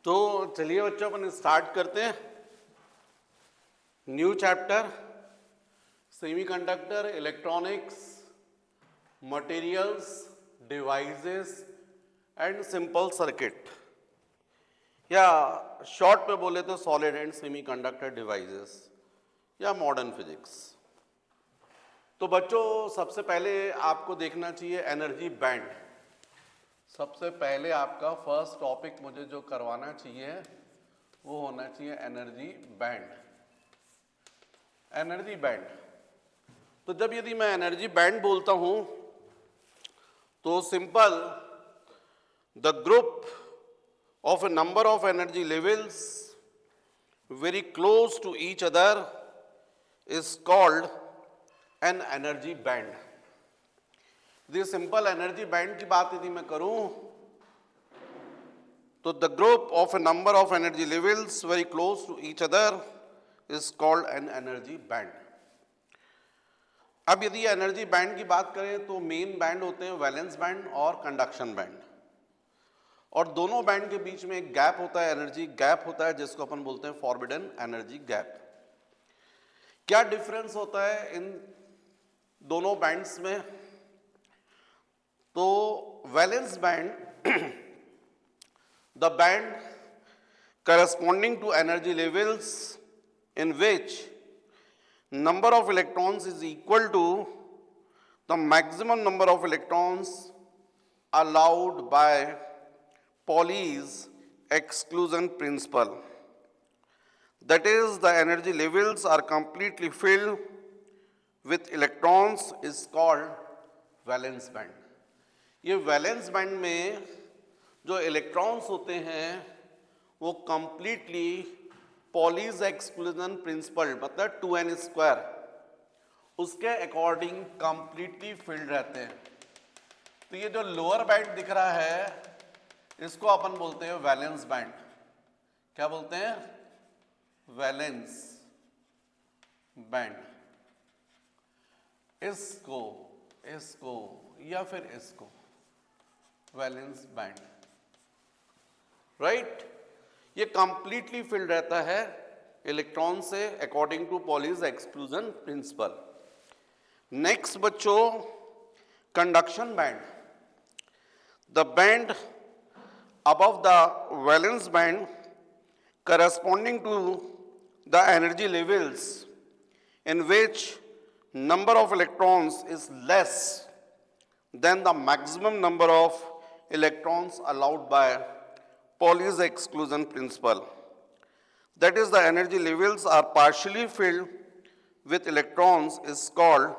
तो चलिए बच्चों अपन स्टार्ट करते हैं। New chapter semiconductor electronics materials devices and simple circuit, या शॉर्ट में बोले तो सॉलिड एंड सेमीकंडक्टर डिवाइसेस या मॉडर्न फिजिक्स। तो बच्चों सबसे पहले आपको देखना चाहिए एनर्जी बैंड। सबसे पहले आपका फर्स्ट टॉपिक मुझे जो करवाना चाहिए वो होना चाहिए एनर्जी बैंड। एनर्जी बैंड, तो जब यदि मैं एनर्जी बैंड बोलता हूं तो simple the group of a number of energy levels very close to each other is called an energy band। यदि सिंपल एनर्जी बैंड की बात यदि मैं करूं तो the group of a number of energy levels very close to each other is called an energy band. अब यदि energy band की बात करें तो मेन बैंड होते हैं वैलेंस बैंड और कंडक्शन बैंड, और दोनों बैंड के बीच में एक गैप होता है, एनर्जी गैप होता है, जिसको अपन बोलते हैं फॉरबिडन एनर्जी गैप। क्या डिफरेंस होता है इन दोनों बैंड्स में? तो valence band the band corresponding to energy levels in which number of electrons is equal to the maximum number of electrons allowed by Pauli's exclusion principle, that is the energy levels are completely filled with electrons is called valence band। ये valence band में जो electrons होते हैं वो completely Pauli's exclusion principal मतलब 2n² उसके according completely filled रहते हैं। तो ये जो लोअर बैंड दिख रहा है इसको अपन बोलते हैं वैलेंस बैंड। क्या बोलते हैं? Valence band. इसको इसको या फिर इसको वैलेंस बैंड, राइट। ये कंप्लीटली फिल्ड रहता है इलेक्ट्रॉन से according to Pauli's exclusion principle. Next बच्चों conduction band. The band above the valence band corresponding to the energy levels in which number of electrons is less than the maximum number of electrons allowed by Pauli's exclusion principle, that is the energy levels are partially filled with electrons is called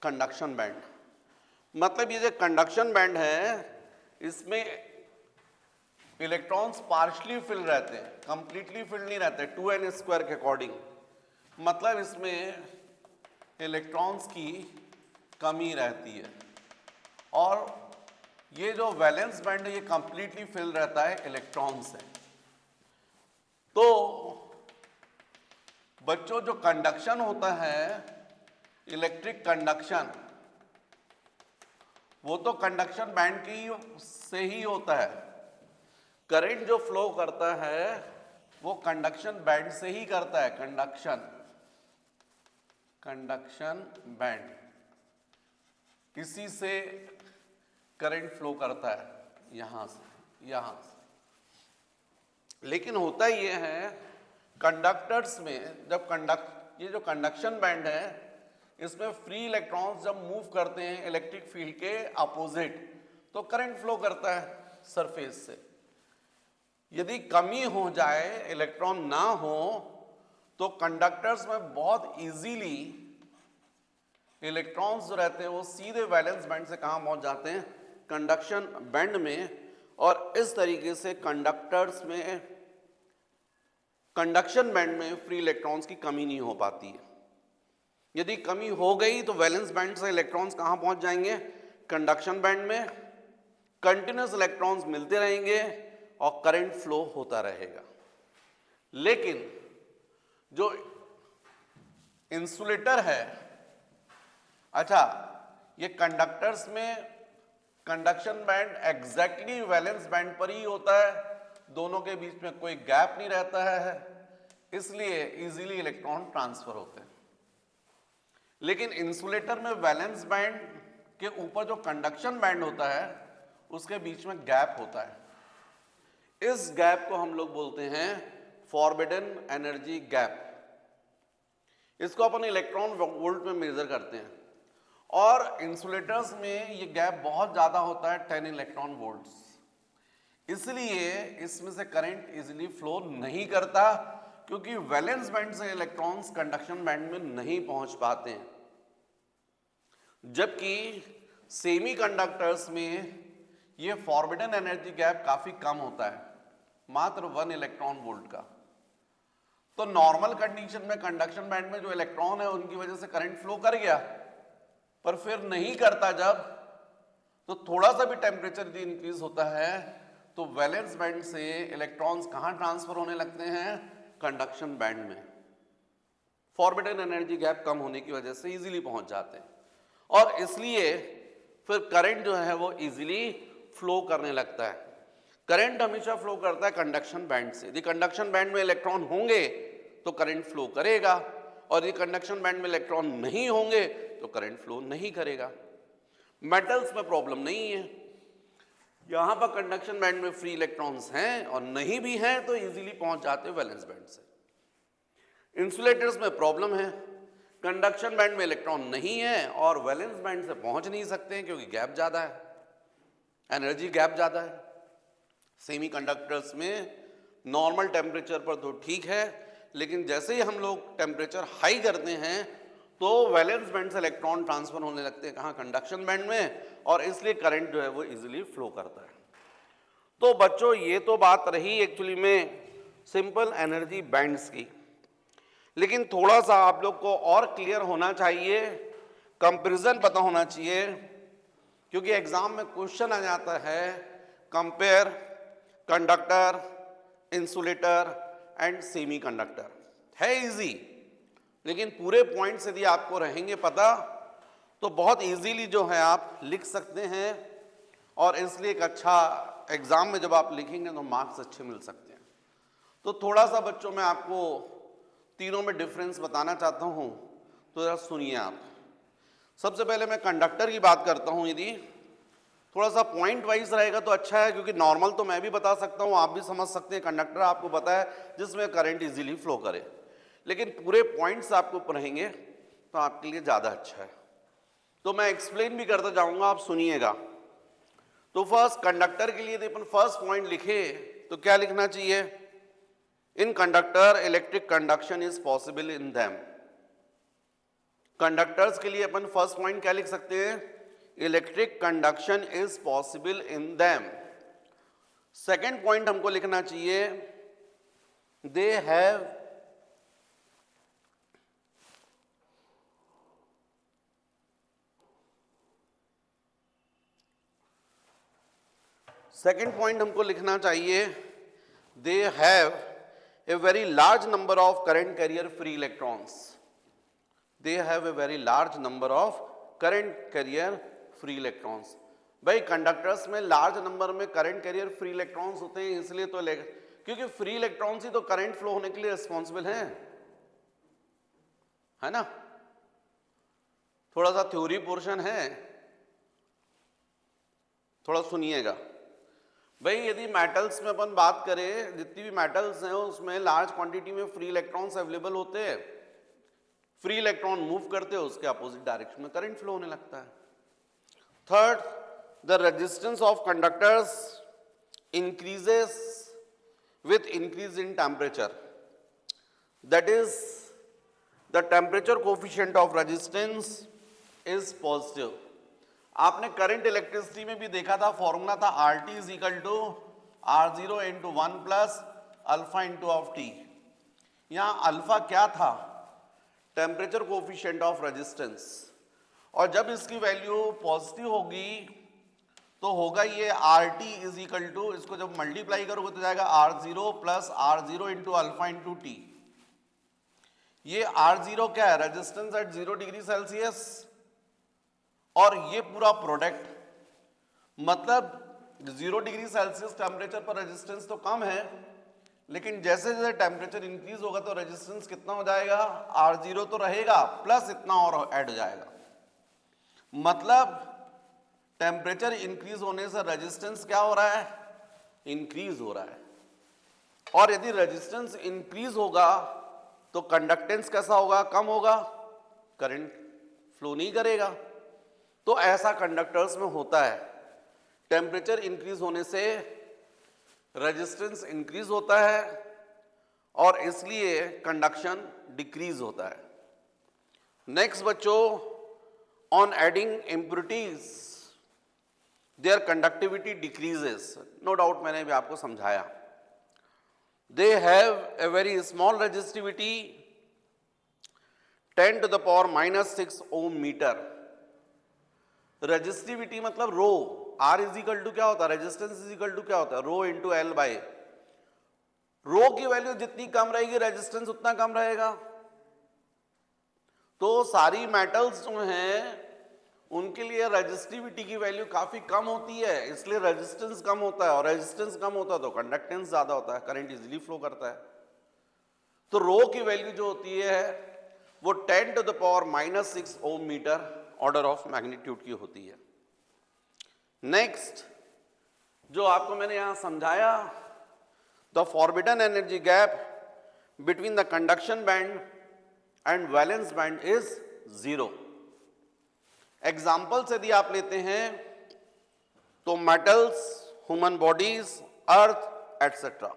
conduction band। मतलब ये जो conduction band है इसमें electrons partially fill रहते हैं, completely fill नहीं रहते 2n² के अकॉर्डिंग। मतलब इसमें इलेक्ट्रॉन्स की कमी रहती है, और ये जो वैलेंस बैंड है ये कंप्लीटली फिल रहता है इलेक्ट्रॉन से। तो बच्चों जो कंडक्शन होता है इलेक्ट्रिक कंडक्शन वो तो कंडक्शन बैंड की से ही होता है। करंट जो फ्लो करता है वो कंडक्शन बैंड से ही करता है। कंडक्शन बैंड इसी से करंट फ्लो करता है यहां से। लेकिन होता ये है कंडक्टर्स में जब ये जो कंडक्शन बैंड है इसमें फ्री इलेक्ट्रॉन्स जब मूव करते हैं इलेक्ट्रिक फील्ड के अपोजिट तो करंट फ्लो करता है सरफेस से। यदि कमी हो जाए इलेक्ट्रॉन ना हो तो कंडक्टर्स में बहुत इजीली इलेक्ट्रॉन्स जो रहते हैं वो सीधे वैलेंस बैंड से कहां पहुंच जाते हैं? कंडक्शन बैंड में। और इस तरीके से कंडक्टर्स में कंडक्शन बैंड में फ्री इलेक्ट्रॉन्स की कमी नहीं हो पाती है। यदि कमी हो गई तो वैलेंस बैंड से इलेक्ट्रॉन्स कहां पहुंच जाएंगे? कंडक्शन बैंड में। कंटिन्यूस इलेक्ट्रॉन्स मिलते रहेंगे और करंट फ्लो होता रहेगा। लेकिन जो इंसुलेटर है, अच्छा ये कंडक्टर्स में conduction band exactly valence band पर ही होता है दोनों के बीच में कोई गैप नहीं रहता है, इसलिए इजीली इलेक्ट्रॉन ट्रांसफर होते हैं। लेकिन इंसुलेटर में वैलेंस बैंड के ऊपर जो कंडक्शन बैंड होता है उसके बीच में गैप होता है। इस गैप को हम लोग बोलते हैं फॉरबिडन एनर्जी गैप। इसको अपन इलेक्ट्रॉन वोल्ट में मेजर करते हैं और इंसुलेटर्स में ये गैप बहुत ज्यादा होता है 10 इलेक्ट्रॉन वोल्ट्स, इसलिए इसमें से करंट इजीली फ्लो नहीं करता क्योंकि वैलेंस बैंड से इलेक्ट्रॉन्स कंडक्शन बैंड में नहीं पहुंच पाते हैं। जबकि सेमीकंडक्टर्स में ये फॉरबिडन एनर्जी गैप काफी कम होता है, मात्र 1 इलेक्ट्रॉन वोल्ट का। तो नॉर्मल कंडीशन में कंडक्शन बैंड में जो इलेक्ट्रॉन है उनकी वजह से करंट फ्लो कर गया, पर फिर नहीं करता जब तो थोड़ा सा भी टेम्परेचर यदि इंक्रीज होता है तो वैलेंस बैंड से इलेक्ट्रॉन्स कहां ट्रांसफर होने लगते हैं? कंडक्शन बैंड में। फॉरबिडन एनर्जी गैप कम होने की वजह से इजीली पहुंच जाते हैं और इसलिए फिर करंट जो है वो इजीली फ्लो करने लगता है। करंट हमेशा फ्लो करता है कंडक्शन बैंड से। यदि कंडक्शन बैंड में इलेक्ट्रॉन होंगे तो करंट फ्लो करेगा और यदि कंडक्शन बैंड में इलेक्ट्रॉन नहीं होंगे तो करंट फ्लो नहीं करेगा। मेटल्स में प्रॉब्लम नहीं है, यहां पर कंडक्शन बैंड में फ्री इलेक्ट्रॉन्स हैं और नहीं भी हैं तो इजीली पहुंच जाते हैं वैलेंस बैंड से। इंसुलेटर्स में प्रॉब्लम है, कंडक्शन बैंड में इलेक्ट्रॉन नहीं है और वैलेंस बैंड से पहुंच नहीं सकते हैं क्योंकि गैप ज्यादा है, एनर्जी गैप ज्यादा है। सेमीकंडक्टर्स में नॉर्मल टेम्परेचर पर तो ठीक है, लेकिन जैसे ही हम लोग टेम्परेचर हाई करते हैं तो वैलेंस बैंड से इलेक्ट्रॉन ट्रांसफर होने लगते हैं कहाँ? कंडक्शन बैंड में, और इसलिए करंट जो है वो इजीली फ्लो करता है। तो बच्चों ये तो बात रही एक्चुअली में सिंपल एनर्जी बैंड्स की, लेकिन थोड़ा सा आप लोग को और क्लियर होना चाहिए, कंपैरिजन पता होना चाहिए, क्योंकि एग्जाम में क्वेश्चन आ जाता है compare conductor, insulator and semiconductor. है इजी, लेकिन पूरे पॉइंट्स यदि आपको रहेंगे पता तो बहुत इजीली जो है आप लिख सकते हैं और इसलिए एक अच्छा एग्जाम में जब आप लिखेंगे तो मार्क्स अच्छे मिल सकते हैं। तो थोड़ा सा बच्चों मैं आपको तीनों में डिफरेंस बताना चाहता हूं, तो जरा सुनिए आप। सबसे पहले मैं कंडक्टर की बात करता हूं। यदि थोड़ा सा पॉइंट वाइज रहेगा तो अच्छा है, क्योंकि नॉर्मल तो मैं भी बता सकता हूं, आप भी समझ सकते हैं। कंडक्टर आपको पता है जिसमें करंट इजीली फ्लो करे, लेकिन पूरे पॉइंट्स आपको रहेंगे तो आपके लिए ज्यादा अच्छा है। तो मैं एक्सप्लेन भी करता जाऊंगा, आप सुनिएगा। तो फर्स्ट कंडक्टर के लिए यदि अपन फर्स्ट पॉइंट लिखे तो क्या लिखना चाहिए? In conductor electric conduction is possible in them. Conductors के लिए अपन फर्स्ट पॉइंट क्या लिख सकते हैं? Electric conduction is possible in them. Second point हमको लिखना चाहिए दे हैव सेकेंड पॉइंट हमको लिखना चाहिए they have a very large number of current carrier free electrons. They have a very large number of current carrier free electrons. भाई conductors में large number में current carrier free electrons होते हैं, इसलिए तो क्योंकि फ्री इलेक्ट्रॉन्स ही तो current flow होने के लिए रिस्पॉन्सिबल हैं, है ना? थोड़ा सा थ्योरी पोर्शन है, थोड़ा सुनिएगा। भाई यदि मेटल्स में अपन बात करें, जितनी भी मेटल्स हैं उसमें लार्ज क्वांटिटी में फ्री इलेक्ट्रॉन्स अवेलेबल होते हैं। फ्री इलेक्ट्रॉन मूव करते हैं, उसके अपोजिट डायरेक्शन में करंट फ्लो होने लगता है। Third, the resistance of conductors increases with increase in temperature, that is the temperature coefficient of resistance is positive. आपने करंट इलेक्ट्रिसिटी में भी देखा था, फॉर्मूला था RT is equal to R0 into 1 plus alpha into of T. यहां alpha क्या था? Temperature coefficient of resistance, और जब इसकी वैल्यू पॉजिटिव होगी तो होगा ये RT इज इक्वल टू, इसको जब मल्टीप्लाई करोगे तो जाएगा R0 plus R0 into alpha into T. ये R0 क्या है? रेजिस्टेंस एट 0 डिग्री सेल्सियस, और ये पूरा प्रोडक्ट, मतलब 0 डिग्री सेल्सियस टेम्परेचर पर रेजिस्टेंस तो कम है, लेकिन जैसे जैसे टेम्परेचर इंक्रीज होगा तो रेजिस्टेंस कितना हो जाएगा, R0 तो रहेगा प्लस इतना और ऐड हो जाएगा। मतलब टेम्परेचर इंक्रीज होने से रेजिस्टेंस क्या हो रहा है, इंक्रीज हो रहा है। और यदि रेजिस्टेंस इंक्रीज होगा तो कंडक्टेंस कैसा होगा, कम होगा, करंट फ्लो नहीं करेगा। तो ऐसा कंडक्टर्स में होता है, टेम्परेचर इंक्रीज होने से रेजिस्टेंस इंक्रीज होता है और इसलिए कंडक्शन डिक्रीज होता है। नेक्स्ट बच्चों, on adding impurities their conductivity decreases. No doubt मैंने भी आपको समझाया। They have a very small resistivity 10 to the power -6 ohm metre. Resistivity मतलब rho, R is equal to क्या होता है, रेजिस्टेंस इज इक्वल टू क्या होता है, rho into L by. Rho की वैल्यू जितनी कम रहेगी रेजिस्टेंस उतना कम रहेगा। तो सारी मेटल्स जो हैं उनके लिए रेजिस्टिविटी की वैल्यू काफी कम होती है, इसलिए रेजिस्टेंस कम होता है, और रेजिस्टेंस कम होता है तो कंडक्टेंस ज्यादा होता है, करंट इजीली फ्लो करता है। तो रो की वैल्यू जो होती है वो 10 to the power -6 ohm metre order of magnitude की होती है। नेक्स्ट जो आपको मैंने यहां समझाया, the forbidden energy gap between the conduction band and valence band is 0। Examples यदि आप लेते हैं तो metals, human bodies, earth etcetera,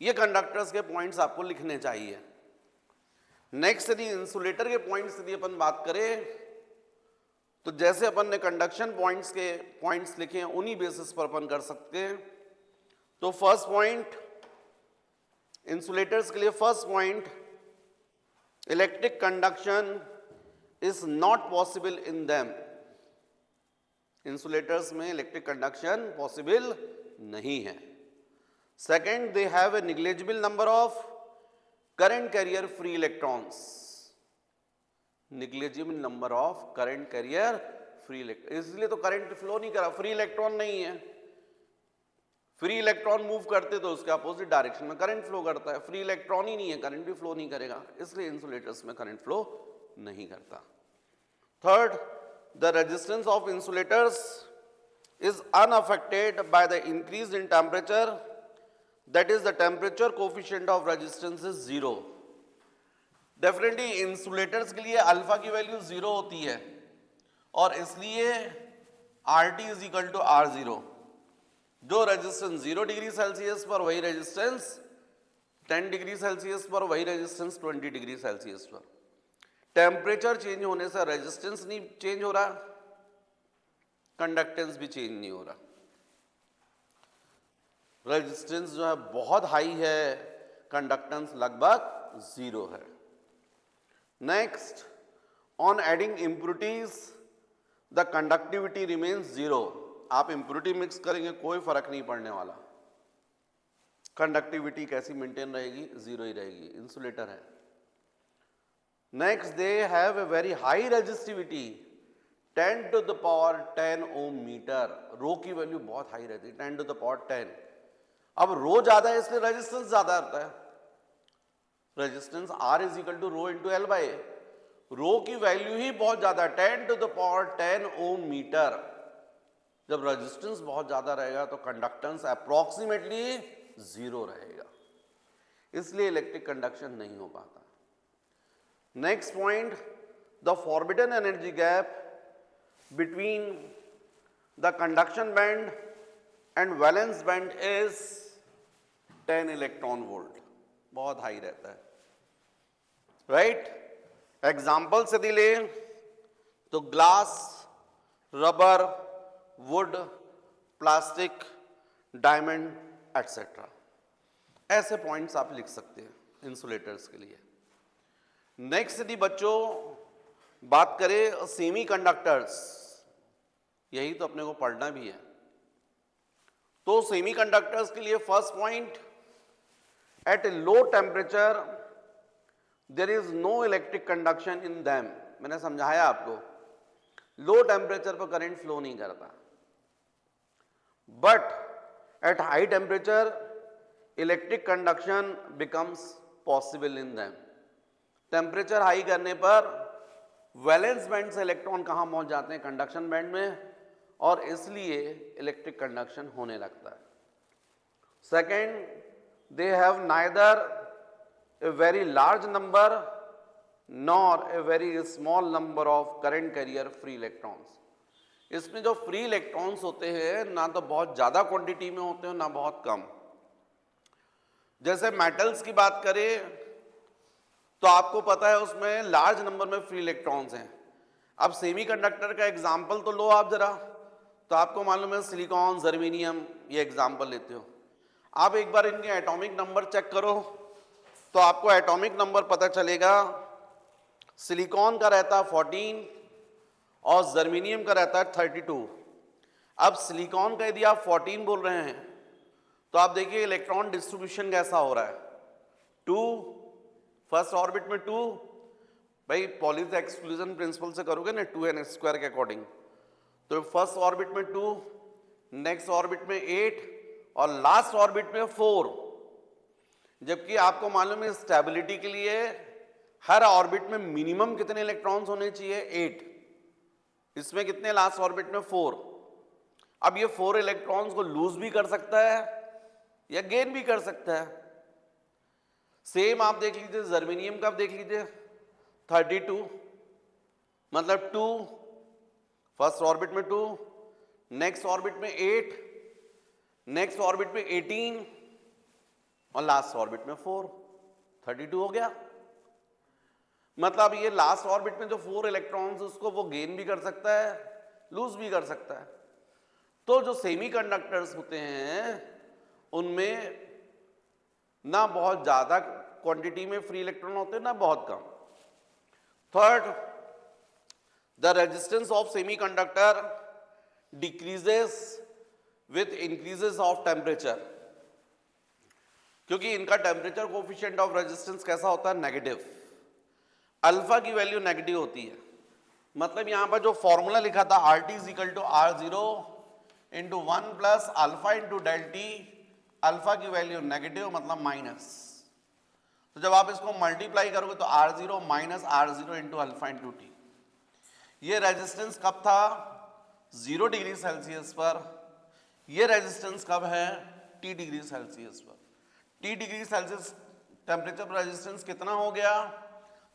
ये कंडक्टर्स के पॉइंट्स आपको लिखने चाहिए। नेक्स्ट यदि इंसुलेटर के पॉइंट्स यदि अपन बात करें तो जैसे अपन ने कंडक्शन पॉइंट्स के पॉइंट्स लिखे हैं उन्हीं बेसिस पर अपन कर सकते हैं। तो फर्स्ट पॉइंट इंसुलेटर्स के लिए, first point, electric conduction is not possible in them. Insulators में इलेक्ट्रिक कंडक्शन पॉसिबल नहीं है। Second, they have a negligible number of current carrier free electrons. Negligible number of current carrier free electron, इसलिए तो current flow नहीं करा, free electron नहीं है। Free electron move करते तो उसके अपोजिट डायरेक्शन में करंट फ्लो करता है, फ्री इलेक्ट्रॉन ही नहीं है, करंट भी फ्लो नहीं करेगा, इसलिए इंसुलेटर्स में करंट फ्लो नहीं करता। Third, the resistance of insulators is unaffected by the increase in temperature, that is the temperature coefficient of resistance is 0। Definitely insulators के लिए अल्फा की वैल्यू 0 होती है और इसलिए RT is equal to R0। जो रेजिस्टेंस 0 डिग्री सेल्सियस पर वही रेजिस्टेंस 10 डिग्री सेल्सियस पर, वही रेजिस्टेंस 20 डिग्री सेल्सियस पर। टेम्परेचर चेंज होने से रेजिस्टेंस नहीं चेंज हो रहा, कंडक्टेंस भी चेंज नहीं हो रहा। रेजिस्टेंस जो है बहुत हाई है, कंडक्टेंस लगभग 0 है। Next, on adding impurities the conductivity remains 0। आप इम्प्योरिटी मिक्स करेंगे कोई फर्क नहीं पड़ने वाला, कंडक्टिविटी कैसी मेंटेन रहेगी, 0 ही रहेगी, इंसुलेटर है। Next, they have a very high resistivity 10 to the power 10 ohm metre. Rho की वैल्यू बहुत हाई रहती है, 10 to the power 10। अब रो ज्यादा है इसलिए रेजिस्टेंस ज्यादा आता है। Resistance R is equal to rho into L by, rho की वैल्यू ही बहुत ज्यादा है, 10 to the power 10 ohm metre. जब रेजिस्टेंस बहुत ज्यादा रहेगा तो कंडक्टेंस अप्रोक्सीमेटली 0 रहेगा, इसलिए इलेक्ट्रिक कंडक्शन नहीं हो पाता। Next point, the forbidden energy gap between the conduction band and valence band is 10 electron volt, बहुत हाई रहता है, राइट। एग्जाम्पल्स यदि ले तो glass, rubber, would, plastic, diamond etcetera, ऐसे पॉइंट्स आप लिख सकते हैं इंसुलेटर्स के लिए। नेक्स्ट यदि बच्चों बात करें सेमी कंडक्टर्स, यही तो अपने को पढ़ना भी है। तो सेमी कंडक्टर्स के लिए first point, at a low temperature there is no electric conduction in them. मैंने समझाया आपको, लो टेम्परेचर पर करंट फ्लो नहीं करता। but at high temperature electric conduction becomes possible in them. Temperature high करने पर वैलेंस बैंड से electron कहां पहुंच जाते हैं? कंडक्शन बैंड में, और इसलिए इलेक्ट्रिक कंडक्शन होने लगता है. Second, they have neither a very large number nor a very small number of current carrier free electrons. इसमें जो फ्री इलेक्ट्रॉन्स होते हैं ना तो बहुत ज्यादा क्वांटिटी में होते हैं ना बहुत कम. जैसे मेटल्स की बात करें तो आपको पता है उसमें लार्ज नंबर में फ्री इलेक्ट्रॉन्स हैं. अब सेमीकंडक्टर का एग्जांपल तो लो आप जरा, तो आपको मालूम है सिलिकॉन, जर्मेनियम, ये एग्जांपल लेते हो. आप एक बार इनके एटॉमिक नंबर चेक करो तो आपको एटॉमिक नंबर पता चलेगा. सिलिकॉन का रहता है 14 और जर्मेनियम का रहता है 32. अब सिलिकॉन का यदि आप 14 बोल रहे हैं तो आप देखिए इलेक्ट्रॉन डिस्ट्रीब्यूशन कैसा हो रहा है. 2 फर्स्ट ऑर्बिट में 2, भाई पॉलीज एक्सक्लूजन प्रिंसिपल से करोगे ना 2n² के अकॉर्डिंग, तो फर्स्ट ऑर्बिट में 2, नेक्स्ट ऑर्बिट में 8 और लास्ट ऑर्बिट में 4. जबकि आपको मालूम है स्टेबिलिटी के लिए हर ऑर्बिट में मिनिमम कितने इलेक्ट्रॉन्स होने चाहिए? 8. इसमें कितने? लास्ट ऑर्बिट में 4. अब ये 4 इलेक्ट्रॉन्स को लूज भी कर सकता है या गेन भी कर सकता है. सेम आप देख लीजिए जर्मेनियम का, देख लीजिए 32, मतलब 2 फर्स्ट ऑर्बिट में 2, नेक्स्ट ऑर्बिट में 8, नेक्स्ट ऑर्बिट में 18 और लास्ट ऑर्बिट में 4. 32 हो गया. मतलब ये लास्ट ऑर्बिट में जो 4 इलेक्ट्रॉन्स उसको वो गेन भी कर सकता है, लूज भी कर सकता है. तो जो सेमीकंडक्टर्स होते हैं उनमें ना बहुत ज्यादा क्वांटिटी में फ्री इलेक्ट्रॉन होते हैं ना बहुत कम. Third, the resistance of semiconductor decreases with increases of temperature. क्योंकि इनका टेम्परेचर कोफिशिएंट ऑफ रेजिस्टेंस कैसा होता है? नेगेटिव. अल्फा की वैल्यू नेगेटिव होती है. मतलब यहां पर जो फॉर्मूला लिखा था RT = R0 × 1 + alpha × ΔT, alpha की वैल्यू नेगेटिव मतलब माइनस. तो जब आप इसको मल्टीप्लाई करोगे तो R0 - R0 × अल्फा × T. ये रेजिस्टेंस कब था? 0 डिग्री सेल्सियस पर. ये रेजिस्टेंस कब है? T डिग्री सेल्सियस पर. T डिग्री सेल्सियस टेम्परेचर पर रेजिस्टेंस कितना हो गया?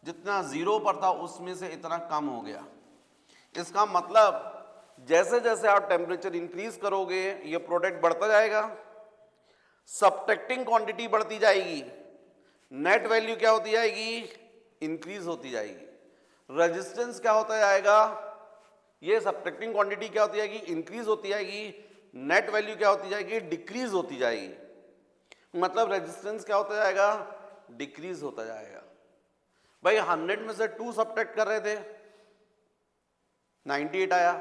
जितना 0 पर था उसमें से इतना कम हो गया. इसका मतलब जैसे जैसे आप टेम्परेचर इंक्रीज करोगे ये प्रोडक्ट बढ़ता जाएगा, सब्ट्रैक्टिंग क्वांटिटी बढ़ती जाएगी, नेट वैल्यू क्या होती जाएगी? इंक्रीज होती जाएगी. रेजिस्टेंस क्या होता जाएगा? ये सब्ट्रैक्टिंग क्वांटिटी क्या होती जाएगी? इंक्रीज होती जाएगी. नेट वैल्यू क्या होती जाएगी? डिक्रीज होती जाएगी. मतलब रेजिस्टेंस क्या होता जाएगा? डिक्रीज होता जाएगा. भाई 100 में से 2 सब्ट्रैक्ट कर रहे थे, 98 आया.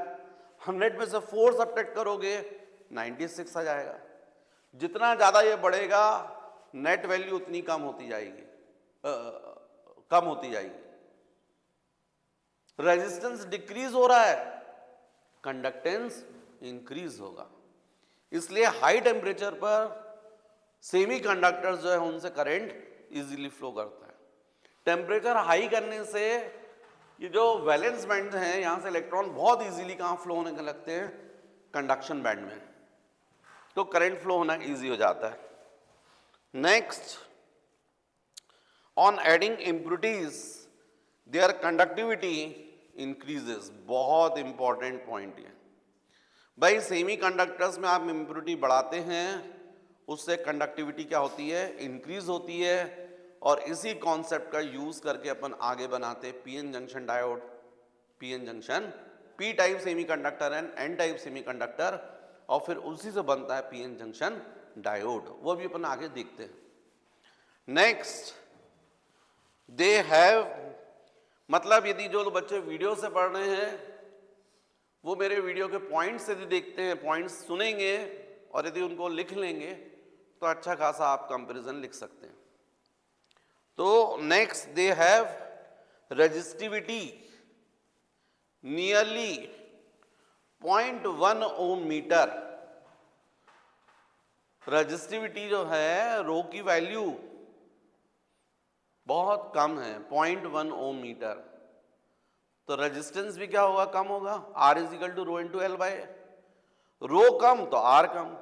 100 में से 4 सब्ट्रैक्ट करोगे 96 आ जाएगा. जितना ज्यादा ये बढ़ेगा नेट वैल्यू उतनी कम होती जाएगी, कम होती जाएगी. रेजिस्टेंस डिक्रीज हो रहा है, कंडक्टेंस इंक्रीज होगा. इसलिए हाई टेम्परेचर पर सेमीकंडक्टर्स जो है उनसे करंट इजीली फ्लो करता है. टेम्परेचर हाई करने से ये जो वैलेंस बैंड हैं यहां से इलेक्ट्रॉन बहुत इजीली कहां फ्लो होने लगते हैं? कंडक्शन बैंड में. तो करंट फ्लो होना इजी हो जाता है. Next, on adding impurities their conductivity increases. बहुत इंपॉर्टेंट पॉइंट है भाई. सेमीकंडक्टर्स में आप इम्प्यूरिटी बढ़ाते हैं उससे कंडक्टिविटी क्या होती है? इंक्रीज होती है. और इसी कॉन्सेप्ट का यूज करके अपन आगे बनाते PN junction diode. PN junction, P type semiconductor and N type semiconductor, और फिर उसी से बनता है पीएन जंक्शन डायोड. वो भी अपन आगे देखते हैं. नेक्स्ट, दे हैव, मतलब यदि जो बच्चे वीडियो से पढ़ रहे हैं वो मेरे वीडियो के पॉइंट्स यदि देखते हैं, पॉइंट्स सुनेंगे और यदि उनको लिख लेंगे तो अच्छा खासा आप कंपैरिजन लिख सकते हैं. तो next, they have resistivity nearly 0.1 ohm metre. Resistivity जो है रो की वैल्यू बहुत कम है, 0.1 ओम मीटर, तो रेजिस्टेंस भी क्या होगा, कम होगा। R is equal to rho into L by, rho कम तो R कम,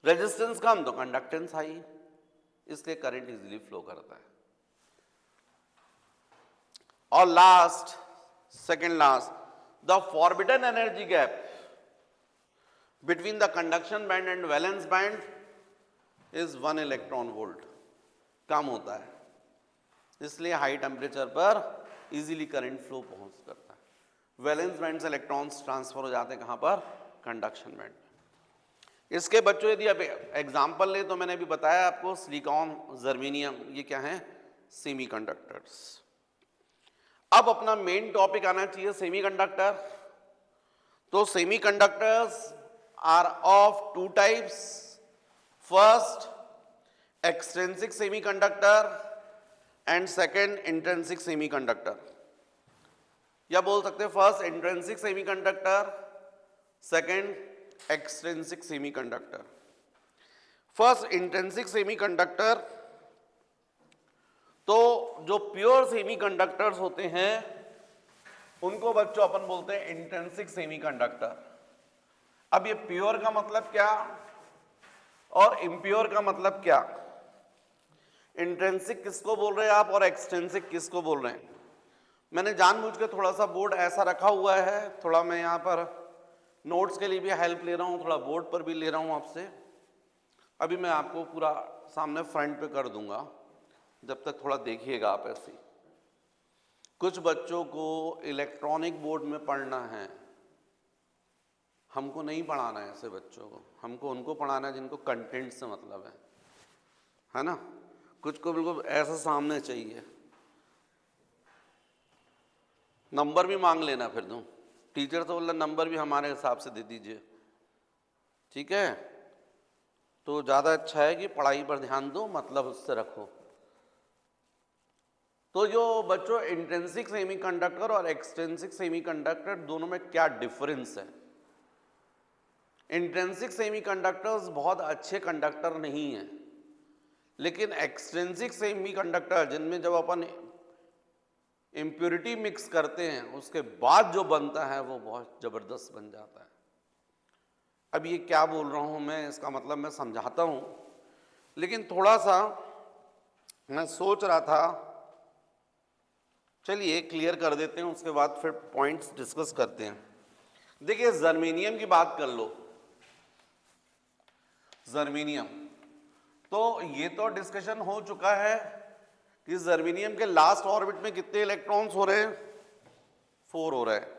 रेजिस्टेंस कम तो कंडक्टेंस हाई, इसलिए करंट इजीली फ्लो करता है। और last, second last, the forbidden energy gap between the conduction band and valence band is 1 electron volt, कम होता है, इसलिए हाई टेम्परेचर पर इजीली करंट फ्लो पहुंच करता है। वैलेंस बैंड से इलेक्ट्रॉन्स ट्रांसफर हो जाते हैं कहां पर, कंडक्शन बैंड में। इसके बच्चों यदि आप एग्जांपल ले तो मैंने अभी बताया आपको सिलिकॉन, जर्मेनियम, ये क्या है, सेमीकंडक्टर्स। अब अपना मेन टॉपिक आना चाहिए सेमीकंडक्टर। तो semiconductors are of two types, first extrinsic semiconductor and second intrinsic semiconductor, या बोल सकते हैं first intrinsic semiconductor, second extrinsic semiconductor. First intrinsic semiconductor, तो जो प्योर सेमीकंडक्टर्स होते हैं उनको बच्चों अपन बोलते हैं इंट्रिंसिक सेमीकंडक्टर। अब ये प्योर का मतलब क्या और इम्प्योर का मतलब क्या, इंट्रिंसिक किसको बोल रहे हैं आप और एक्सट्रिंसिक किसको बोल रहे हैं। मैंने जानबूझ के थोड़ा सा बोर्ड ऐसा रखा हुआ है, थोड़ा मैं यहाँ पर नोट्स के लिए भी हेल्प ले रहा हूँ, थोड़ा बोर्ड पर भी ले रहा हूँ आपसे। अभी मैं आपको पूरा सामने फ्रंट पे कर दूंगा, जब तक थोड़ा देखिएगा आप ऐसे। कुछ बच्चों को इलेक्ट्रॉनिक बोर्ड में पढ़ना है, हमको नहीं पढ़ाना है ऐसे बच्चों को, हमको उनको पढ़ाना है जिनको कंटेंट से मतलब है ना। कुछ को बिल्कुल ऐसा सामने चाहिए, नंबर भी मांग लेना फिर तुम, टीचर तो बोला नंबर भी हमारे हिसाब से दे दीजिए, ठीक है। तो ज़्यादा अच्छा है कि पढ़ाई पर ध्यान दो, मतलब उससे रखो। तो जो बच्चों इंट्रिंसिक सेमीकंडक्टर और एक्सट्रिंसिक सेमीकंडक्टर दोनों में क्या डिफरेंस है। इंट्रिंसिक सेमीकंडक्टर्स बहुत अच्छे कंडक्टर नहीं हैं, लेकिन एक्सट्रिंसिक सेमीकंडक्टर जिनमें जब अपन इम्प्योरिटी मिक्स करते हैं उसके बाद जो बनता है वो बहुत जबरदस्त बन जाता है। अब ये क्या बोल रहा हूं मैं, इसका मतलब मैं समझाता हूं, लेकिन थोड़ा सा मैं सोच रहा था, चलिए क्लियर कर देते हैं, उसके बाद फिर पॉइंट्स डिस्कस करते हैं। देखिए जर्मेनियम की बात कर लो, जर्मेनियम, तो ये तो डिस्कशन हो चुका है कि जर्मेनियम के लास्ट ऑर्बिट में कितने इलेक्ट्रॉन्स हो रहे हैं, 4 हो रहे हैं।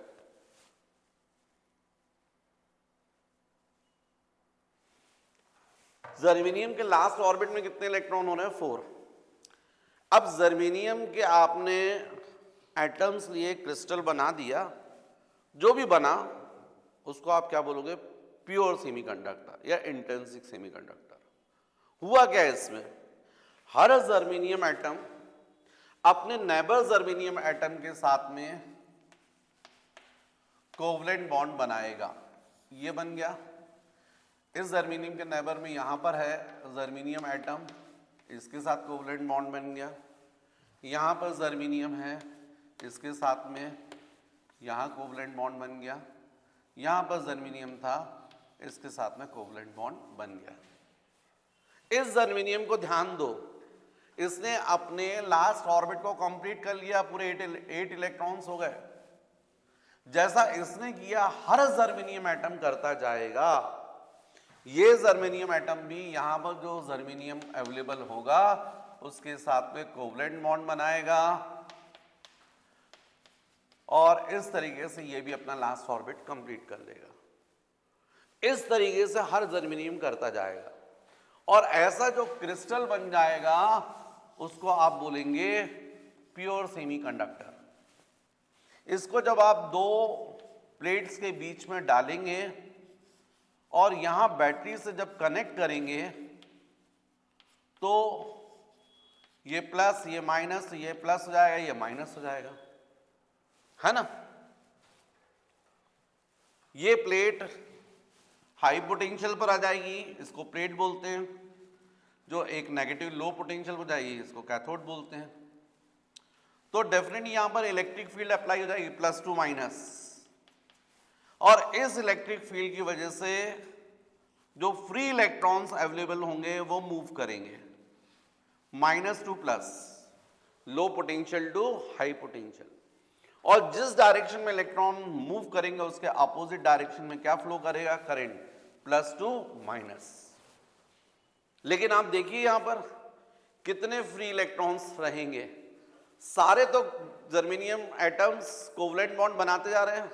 जर्मेनियम के लास्ट ऑर्बिट में कितने इलेक्ट्रॉन हो रहे हैं, 4। अब जर्मेनियम के आपने एटम्स लिए, क्रिस्टल बना दिया, जो भी बना उसको आप क्या बोलोगे, प्योर सेमीकंडक्टर या इंट्रिंसिक सेमीकंडक्टर। हुआ क्या है इसमें, हर जर्मेनियम एटम अपने नेबर जर्मेनियम एटम के साथ में कोवलेंट बॉन्ड बनाएगा। ये बन गया, इस जर्मेनियम के नेबर में यहां पर है जर्मेनियम एटम, इसके साथ कोवलेंट बॉन्ड बन गया। यहां पर जर्मेनियम है, इसके साथ में यहां कोवलेंट बॉन्ड बन गया। यहां पर जर्मेनियम था, इसके साथ में कोवलेंट बॉन्ड बन गया। इस जर्मेनियम को ध्यान दो, इसने अपने लास्ट ऑर्बिट को कंप्लीट कर लिया, पूरे 8 इलेक्ट्रॉन्स हो गए। जैसा इसने किया हर जर्मेनियम एटम करता जाएगा। ये जर्मेनियम एटम भी यहां पर जो जर्मेनियम अवेलेबल होगा उसके साथ में कोवलेंट बॉन्ड बनाएगा, और इस तरीके से ये भी अपना लास्ट ऑर्बिट कंप्लीट कर लेगा। इस तरीके से हर जर्मेनियम करता जाएगा, और ऐसा जो क्रिस्टल बन जाएगा उसको आप बोलेंगे प्योर सेमीकंडक्टर। इसको जब आप 2 प्लेट्स के बीच में डालेंगे और यहां बैटरी से जब कनेक्ट करेंगे तो ये प्लस, ये माइनस, ये प्लस हो जाएगा, ये माइनस हो जाएगा, है ना। ये प्लेट हाई पोटेंशियल पर आ जाएगी, इसको प्लेट बोलते हैं। जो एक नेगेटिव लो पोटेंशियल हो जाएगी, इसको कैथोड बोलते हैं। तो डेफिनेटली यहां पर इलेक्ट्रिक फील्ड अप्लाई हो जाएगी प्लस टू माइनस, और इस इलेक्ट्रिक फील्ड की वजह से जो फ्री इलेक्ट्रॉन्स अवेलेबल होंगे वो मूव करेंगे minus to plus, low potential to high potential. और जिस डायरेक्शन में इलेक्ट्रॉन मूव करेंगे उसके अपोजिट डायरेक्शन में क्या फ्लो करेगा, करंट, प्लस टू माइनस। लेकिन आप देखिए यहां पर कितने फ्री इलेक्ट्रॉन्स रहेंगे, सारे तो जर्मेनियम एटम्स कोवलेंट बॉन्ड बनाते जा रहे हैं,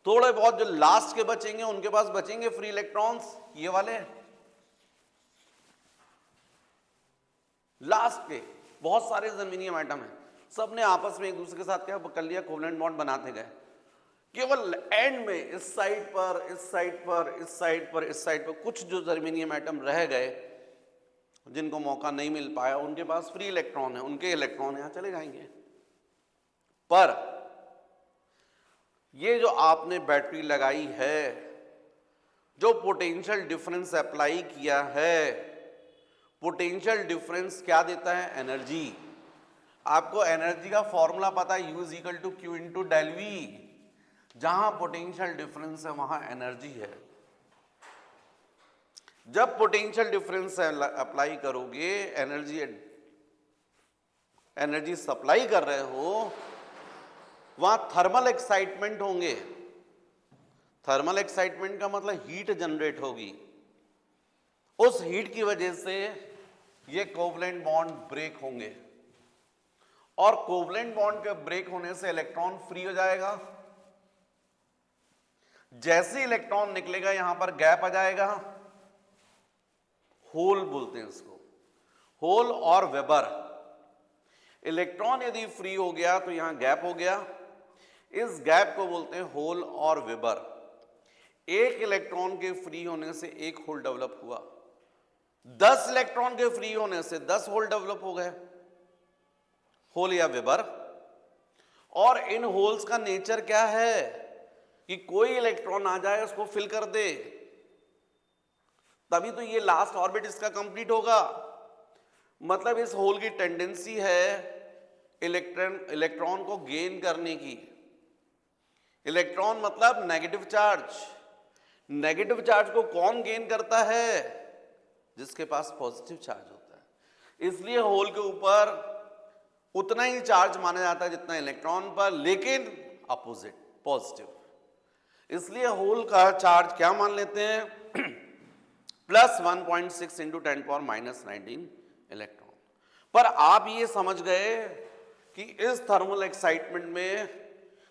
थोड़े बहुत जो लास्ट के बचेंगे उनके पास बचेंगे फ्री इलेक्ट्रॉन्स, ये वाले लास्ट के बहुत सारे जर्मेनियम एटम हैं, सब ने आपस में एक दूसरे के साथ क्या कर लिया, कोवलेंट बॉन्ड बनाते गए। केवल एंड में इस साइड पर, इस साइड पर, इस साइड पर, इस साइड पर कुछ जो जर्मेनियम एटम रह गए जिनको मौका नहीं मिल पाया, उनके पास फ्री इलेक्ट्रॉन है, उनके इलेक्ट्रॉन यहां चले जाएंगे। पर ये जो आपने बैटरी लगाई है, जो पोटेंशियल डिफरेंस अप्लाई किया है, पोटेंशियल डिफरेंस क्या देता है, एनर्जी। आपको एनर्जी का फॉर्मूला पता है, U is equal to Q into del V. जहां पोटेंशियल डिफरेंस है वहां एनर्जी है। जब पोटेंशियल डिफरेंस अप्लाई करोगे, एनर्जी सप्लाई कर रहे हो, वहां थर्मल एक्साइटमेंट होंगे। थर्मल एक्साइटमेंट का मतलब हीट जनरेट होगी, उस हीट की वजह से ये कोवलेंट बॉन्ड ब्रेक होंगे, और कोवलेंट बॉन्ड के ब्रेक होने से इलेक्ट्रॉन फ्री हो जाएगा। जैसे इलेक्ट्रॉन निकलेगा यहां पर गैप आ जाएगा, होल बोलते हैं इसको, होल और वेबर। इलेक्ट्रॉन यदि फ्री हो गया तो यहां गैप हो गया, इस गैप को बोलते हैं होल और वेबर। एक इलेक्ट्रॉन के फ्री होने से एक होल डेवलप हुआ, 10 इलेक्ट्रॉन के फ्री होने से 10 होल डेवलप हो गए, होल या वेबर। और इन होल्स का नेचर क्या है कि कोई इलेक्ट्रॉन आ जाए उसको फिल कर दे, तभी तो ये लास्ट ऑर्बिट इसका कंप्लीट होगा। मतलब इस होल की टेंडेंसी है इलेक्ट्रॉन को गेन करने की। इलेक्ट्रॉन मतलब नेगेटिव चार्ज। नेगेटिव चार्ज को कौन गेन करता है, जिसके पास पॉजिटिव चार्ज होता है। इसलिए होल के ऊपर उतना ही चार्ज माना जाता है जितना इलेक्ट्रॉन पर, लेकिन अपोजिट, पॉजिटिव। इसलिए होल का चार्ज क्या मान लेते हैं, plus 1.6 into 10 power minus 19 electron. पर आप ये समझ गए कि इस थर्मल एक्साइटमेंट में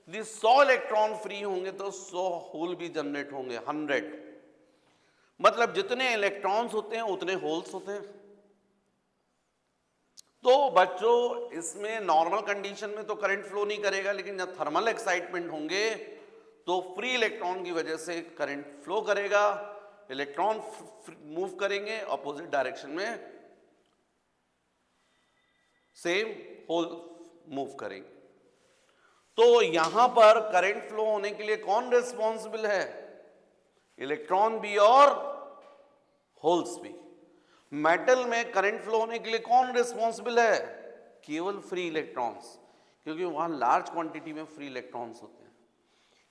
यदि 100 इलेक्ट्रॉन फ्री होंगे तो 100 होल भी जनरेट होंगे, 100। मतलब जितने इलेक्ट्रॉन्स होते हैं उतने होल्स होते हैं। तो बच्चों इसमें नॉर्मल कंडीशन में तो करंट फ्लो नहीं करेगा, लेकिन जब थर्मल एक्साइटमेंट होंगे तो फ्री इलेक्ट्रॉन की वजह से करंट फ्लो करेगा, इलेक्ट्रॉन मूव करेंगे अपोजिट डायरेक्शन में, सेम होल मूव करेंगे। तो यहां पर करंट फ्लो होने के लिए कौन रिस्पॉन्सिबल है, इलेक्ट्रॉन भी और होल्स भी। मेटल में करंट फ्लो होने के लिए कौन रिस्पॉन्सिबल है, केवल फ्री इलेक्ट्रॉन्स, क्योंकि वहां लार्ज क्वांटिटी में फ्री इलेक्ट्रॉन्स होते हैं।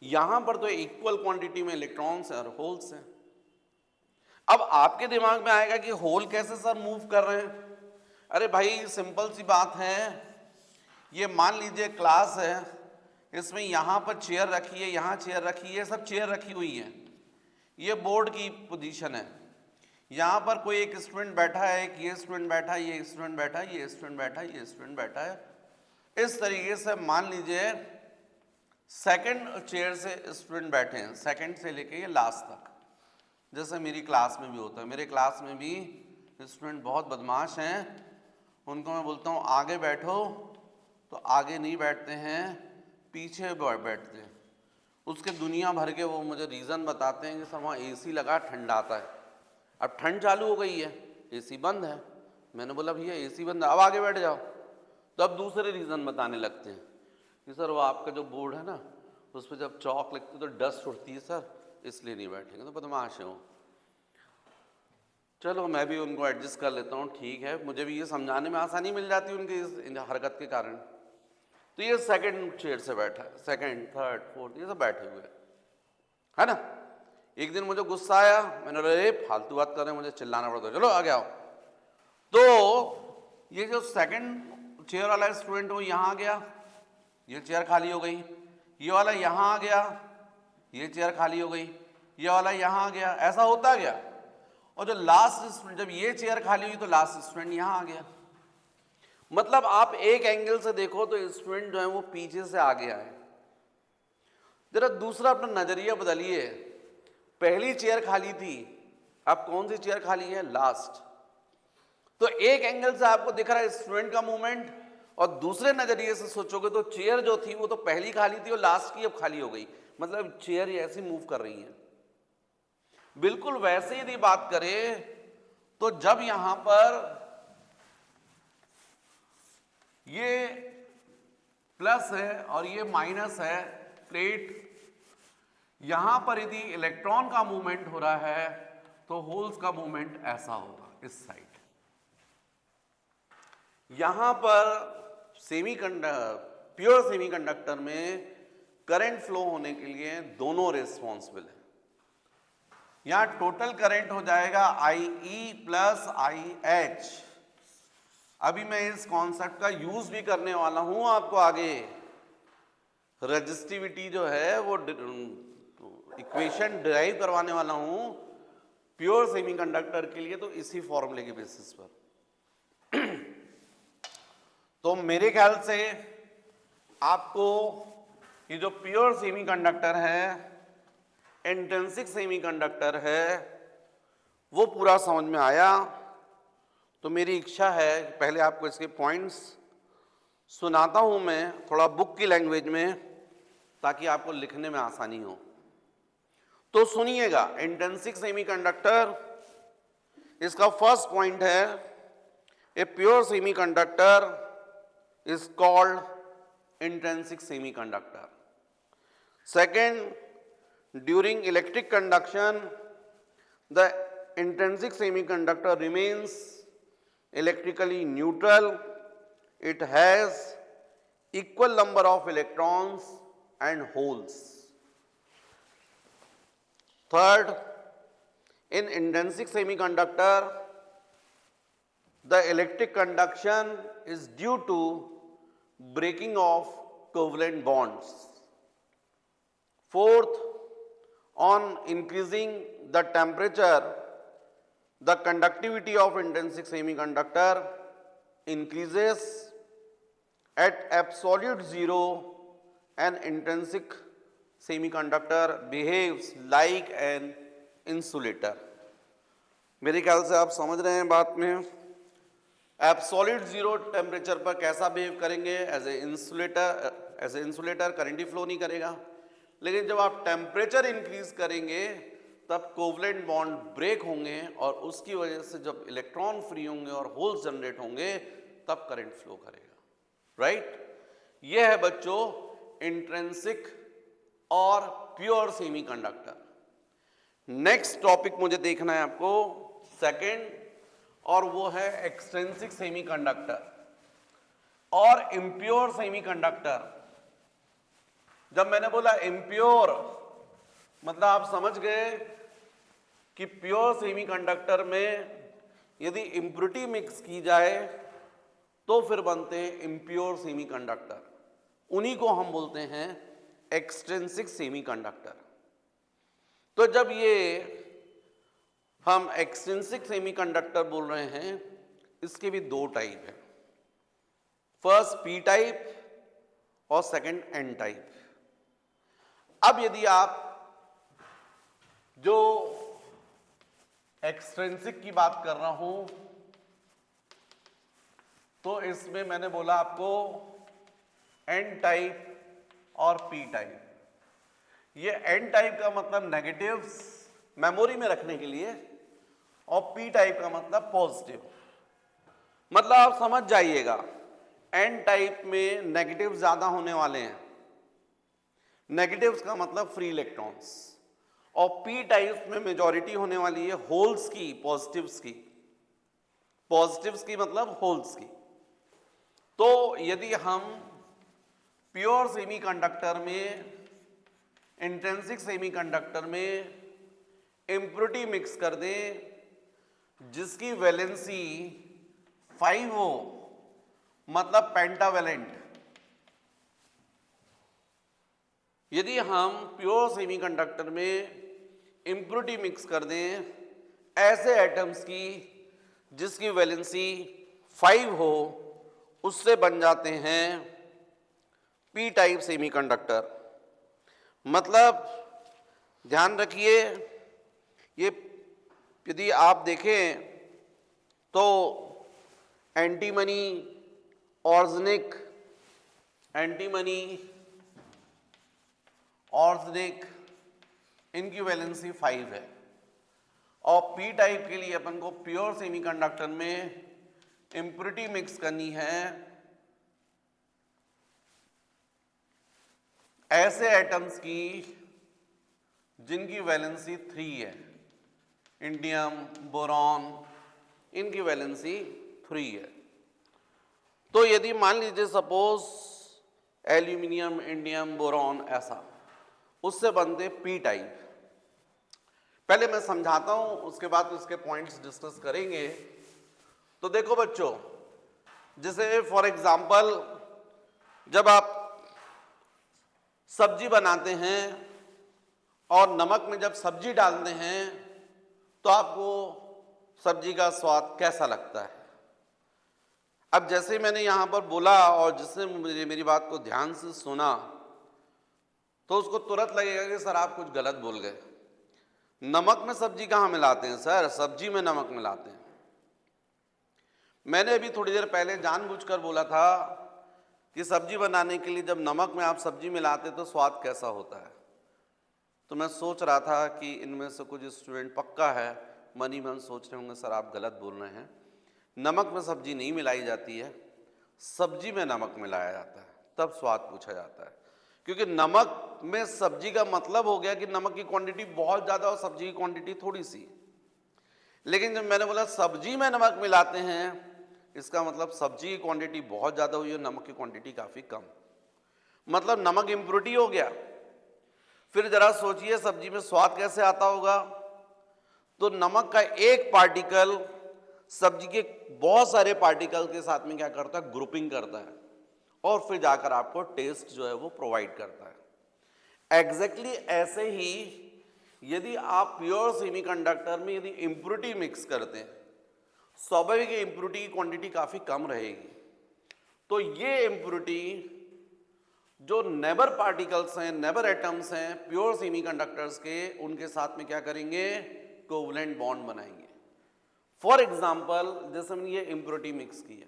यहां पर तो इक्वल क्वांटिटी में इलेक्ट्रॉन्स और होल्स हैं। अब आपके दिमाग में आएगा कि होल कैसे सर मूव कर रहे हैं। अरे भाई सिंपल सी बात है, ये मान लीजिए क्लास है, इसमें यहां पर चेयर रखी है, यहां चेयर रखी है, सब चेयर रखी हुई है, ये बोर्ड की पोजीशन है। यहां पर कोई एक स्टूडेंट बैठा है, एक ये स्टूडेंट बैठा है, ये स्टूडेंट बैठा है, ये स्टूडेंट बैठा है, ये स्टूडेंट बैठा है। इस तरीके से मान लीजिए सेकंड चेयर से स्टूडेंट बैठे हैं, सेकंड से लेके ये लास्ट तक, जैसे मेरी क्लास में भी होता है। मेरे क्लास में भी स्टूडेंट बहुत बदमाश हैं, उनको मैं बोलता हूँ आगे बैठो तो आगे नहीं बैठते हैं, पीछे बैठते हैं। उसके दुनिया भर के वो मुझे रीज़न बताते हैं कि सर वहाँ AC लगा, ठंड आता है। अब ठंड चालू हो गई है, AC बंद है। मैंने बोला भैया AC बंद है, अब आगे बैठ जाओ। तो अब दूसरे रीज़न बताने लगते हैं कि सर वो आपका जो बोर्ड है ना, उस पर जब चौक लगती है तो डस्ट उड़ती है सर, इसलिए नहीं बैठेंगे, तो बदमाश हो। चलो मैं भी उनको एडजस्ट कर लेता हूँ, ठीक है, मुझे भी ये समझाने में आसानी मिल जाती है उनकी इस हरकत के कारण। तो ये सेकंड चेयर से बैठा है, सेकंड थर्ड फोर्थ ये सब बैठे हुए है ना। एक दिन मुझे गुस्सा आया, मैंने बोला अरे फालतू बात कर रहे हैं, मुझे चिल्लाना पड़ता है, चलो आगे आओ। तो ये जो सेकंड चेयर वाला स्टूडेंट वो यहाँ आ गया, ये चेयर खाली हो गई, ये वाला यहाँ आ गया, ये चेयर खाली हो गई, ये वाला यहाँ आ गया, ऐसा होता गया। और जो लास्ट स्टूडेंट, जब ये चेयर खाली हुई तो लास्ट स्टूडेंट यहाँ आ गया। मतलब आप एक एंगल से देखो तो स्टूडेंट जो है वो पीछे से आगे आए। जरा दूसरा अपना नजरिया बदलिए, पहली चेयर खाली थी, अब कौन सी चेयर खाली है, लास्ट। तो एक एंगल से आपको दिख रहा है स्टूडेंट का मूवमेंट, और दूसरे नजरिए से सोचोगे तो चेयर जो थी वो तो पहली खाली थी और लास्ट की अब खाली हो गई, मतलब चेयर ऐसी मूव कर रही है। बिल्कुल वैसे यदि बात करें तो जब यहां पर ये प्लस है और ये माइनस है प्लेट, यहां पर यदि इलेक्ट्रॉन का मूवमेंट हो रहा है तो होल्स का मूवमेंट ऐसा होगा इस साइड। यहां पर प्योर सेमीकंडक्टर में करंट फ्लो होने के लिए दोनों रिस्पॉन्सिबल है। यहां टोटल करंट हो जाएगा IE प्लस IH। अभी मैं इस कॉन्सेप्ट का यूज भी करने वाला हूं आपको आगे। रेजिस्टिविटी जो है वो इक्वेशन डिराइव करवाने वाला हूं प्योर सेमीकंडक्टर के लिए, तो इसी फॉर्मूले के बेसिस पर। तो मेरे ख्याल से आपको ये जो प्योर सेमीकंडक्टर है, इंट्रिंसिक सेमीकंडक्टर है, वो पूरा समझ में आया। तो मेरी इच्छा है पहले आपको इसके पॉइंट्स सुनाता हूं मैं थोड़ा बुक की लैंग्वेज में, ताकि आपको लिखने में आसानी हो। तो सुनिएगा, इंट्रिंसिक सेमीकंडक्टर, इसका फर्स्ट पॉइंट है a pure semiconductor is called intrinsic semiconductor. Second, during electric conduction, the intrinsic semiconductor remains electrically neutral. It has equal number of electrons and holes. Third, in intrinsic semiconductor, the electric conduction is due to breaking of covalent bonds. Fourth, on increasing the temperature, the conductivity of intrinsic semiconductor increases. At absolute zero, an intrinsic semiconductor behaves like an insulator. मेरे ख्याल से आप समझ रहे हैं बात में। Absolute zero temperature पर कैसा बिहेव करेंगे, एज ए इंसुलेटर करंट ही फ्लो नहीं करेगा। लेकिन जब आप टेम्परेचर इंक्रीज करेंगे तब कोवलेंट बॉन्ड ब्रेक होंगे और उसकी वजह से जब इलेक्ट्रॉन फ्री होंगे और होल्स जनरेट होंगे तब करंट फ्लो करेगा, राइट। यह है बच्चों इंट्रिंसिक और प्योर सेमीकंडक्टर। नेक्स्ट टॉपिक मुझे देखना है आपको सेकंड, और वो है एक्सट्रिंसिक सेमीकंडक्टर और इम्प्योर सेमीकंडक्टर। जब मैंने बोला इम्प्योर, मतलब आप समझ गए कि प्योर सेमीकंडक्टर में यदि इम्प्योरिटी मिक्स की जाए तो फिर बनते हैं इम्प्योर सेमीकंडक्टर। उन्हीं को हम बोलते हैं एक्सट्रिंसिक सेमीकंडक्टर। तो जब ये हम एक्सट्रिंसिक सेमीकंडक्टर बोल रहे हैं, इसके भी दो टाइप हैं, फर्स्ट पी टाइप और सेकंड एन टाइप। अब यदि आप जो एक्सट्रिंसिक की बात कर रहा हूं तो इसमें मैंने बोला आपको एन टाइप और पी टाइप। ये एन टाइप का मतलब नेगेटिव्स मेमोरी में रखने के लिए और पी टाइप का मतलब पॉजिटिव। मतलब आप समझ जाइएगा, एन टाइप में नेगेटिव ज्यादा होने वाले हैं। नेगेटिव्स का मतलब फ्री इलेक्ट्रॉन्स, और पी टाइप में मेजॉरिटी होने वाली है होल्स की, पॉजिटिव्स की। पॉजिटिव्स की मतलब होल्स की। तो यदि हम प्योर सेमीकंडक्टर में, इंट्रिंसिक सेमीकंडक्टर में इम्प्योरिटी मिक्स कर दें जिसकी वैलेंसी 5 हो, मतलब पेंटावेलेंट। यदि हम प्योर सेमीकंडक्टर में इम्प्योरिटी मिक्स कर दें ऐसे एटम्स की जिसकी वैलेंसी 5 हो, उससे बन जाते हैं पी टाइप सेमीकंडक्टर। मतलब ध्यान रखिए, ये यदि आप देखें तो एंटीमनी, ऑर्गेनिक, एंटीमनी, ऑर्गेनिक, इनकी वैलेंसी 5 है। और पी टाइप के लिए अपन को प्योर सेमीकंडक्टर में इम्प्योरिटी मिक्स करनी है ऐसे एटम्स की जिनकी वैलेंसी 3 है। इंडियम, बोरॉन, इनकी वैलेंसी 3 है। तो यदि मान लीजिए सपोज एल्यूमिनियम, इंडियम, बोरॉन, ऐसा, उससे बनते पी टाइप। पहले मैं समझाता हूं, उसके बाद उसके पॉइंट्स डिस्कस करेंगे। तो देखो बच्चों, जैसे फॉर एग्जांपल जब आप सब्जी बनाते हैं और नमक में जब सब्जी डालते हैं तो आपको सब्जी का स्वाद कैसा लगता है? अब जैसे मैंने यहां पर बोला और जिसने मुझे मेरी बात को ध्यान से सुना तो उसको तुरंत लगेगा कि सर आप कुछ गलत बोल गए। नमक में सब्जी कहाँ मिलाते हैं सर? सब्जी में नमक मिलाते हैं। मैंने अभी थोड़ी देर पहले जानबूझकर बोला था कि सब्जी बनाने के लिए जब नमक में आप सब्जी मिलाते तो स्वाद कैसा होता है। तो मैं सोच रहा था कि इनमें से कुछ स्टूडेंट पक्का है मन ही मन सोच रहे होंगे सर आप गलत बोल रहे हैं, नमक में सब्जी नहीं मिलाई जाती है, सब्जी में नमक मिलाया जाता है, तब स्वाद पूछा जाता है। क्योंकि नमक में सब्जी का मतलब हो गया कि नमक की क्वांटिटी बहुत ज़्यादा और सब्जी की क्वांटिटी थोड़ी सी। लेकिन जब मैंने बोला सब्जी में नमक मिलाते हैं, इसका मतलब सब्जी की क्वांटिटी बहुत ज़्यादा हुई और नमक की क्वांटिटी काफ़ी कम, मतलब नमक इम्प्योरिटी हो गया। फिर जरा सोचिए सब्जी में स्वाद कैसे आता होगा। तो नमक का एक पार्टिकल सब्जी के बहुत सारे पार्टिकल के साथ में क्या करता है? ग्रुपिंग करता है और फिर जाकर आपको टेस्ट जो है वो प्रोवाइड करता है। एग्जैक्टली ऐसे ही यदि आप प्योर सेमीकंडक्टर में यदि इम्प्योरिटी मिक्स करते हैं, स्वाभाविक इम्प्योरिटी की क्वांटिटी काफ़ी कम रहेगी। तो ये इम्प्योरिटी जो नेबर पार्टिकल्स हैं, नेबर एटम्स हैं प्योर सेमीकंडक्टर्स के, उनके साथ में क्या करेंगे? कोवलेंट बॉन्ड बनाएंगे। फॉर एग्जाम्पल जैसे हमने ये इम्प्योरिटी मिक्स की है,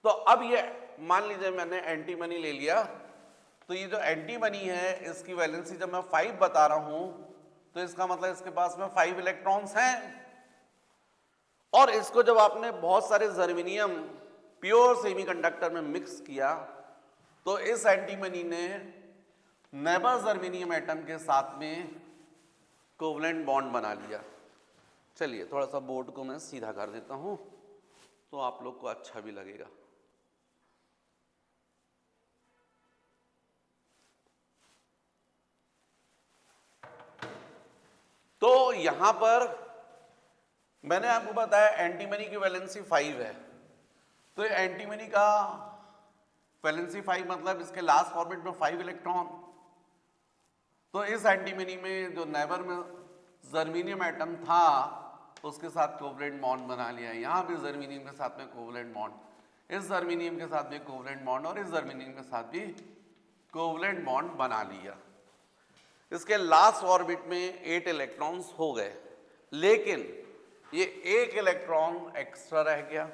तो अब ये मान लीजिए मैंने एंटीमनी ले लिया, तो ये जो एंटीमनी है इसकी वैलेंसी जब मैं 5 बता रहा हूं तो इसका मतलब इसके पास में 5 इलेक्ट्रॉन्स हैं। और इसको जब आपने बहुत सारे जर्मेनियम प्योर सेमीकंडक्टर में मिक्स किया तो इस एंटीमनी ने नेबर जर्मेनियम एटम के साथ में कोवलेंट बॉन्ड बना लिया। चलिए थोड़ा सा बोर्ड को मैं सीधा कर देता हूं तो आप लोग को अच्छा भी लगेगा। तो यहां पर मैंने आपको बताया एंटीमनी की वैलेंसी 5 है, तो एंटीमनी का वैलेंसी 5 मतलब इसके लास्ट ऑर्बिट में 5 इलेक्ट्रॉन। तो इस एंटीमनी में जो नेबर में जर्मेनियम एटम था उसके साथ कोवलेंट बॉन्ड बना लिया। यहां भी जर्मेनियम के साथ में कोवलेंट बॉन्ड, इस जर्मेनियम के साथ भी कोवलेंट बॉन्ड और इस जर्मेनियम के साथ भी कोवलेंट बॉन्ड बना लिया। इसके लास्ट ऑर्बिट में 8 इलेक्ट्रॉन्स हो गए, लेकिन ये 1 इलेक्ट्रॉन एक्स्ट्रा रह गया।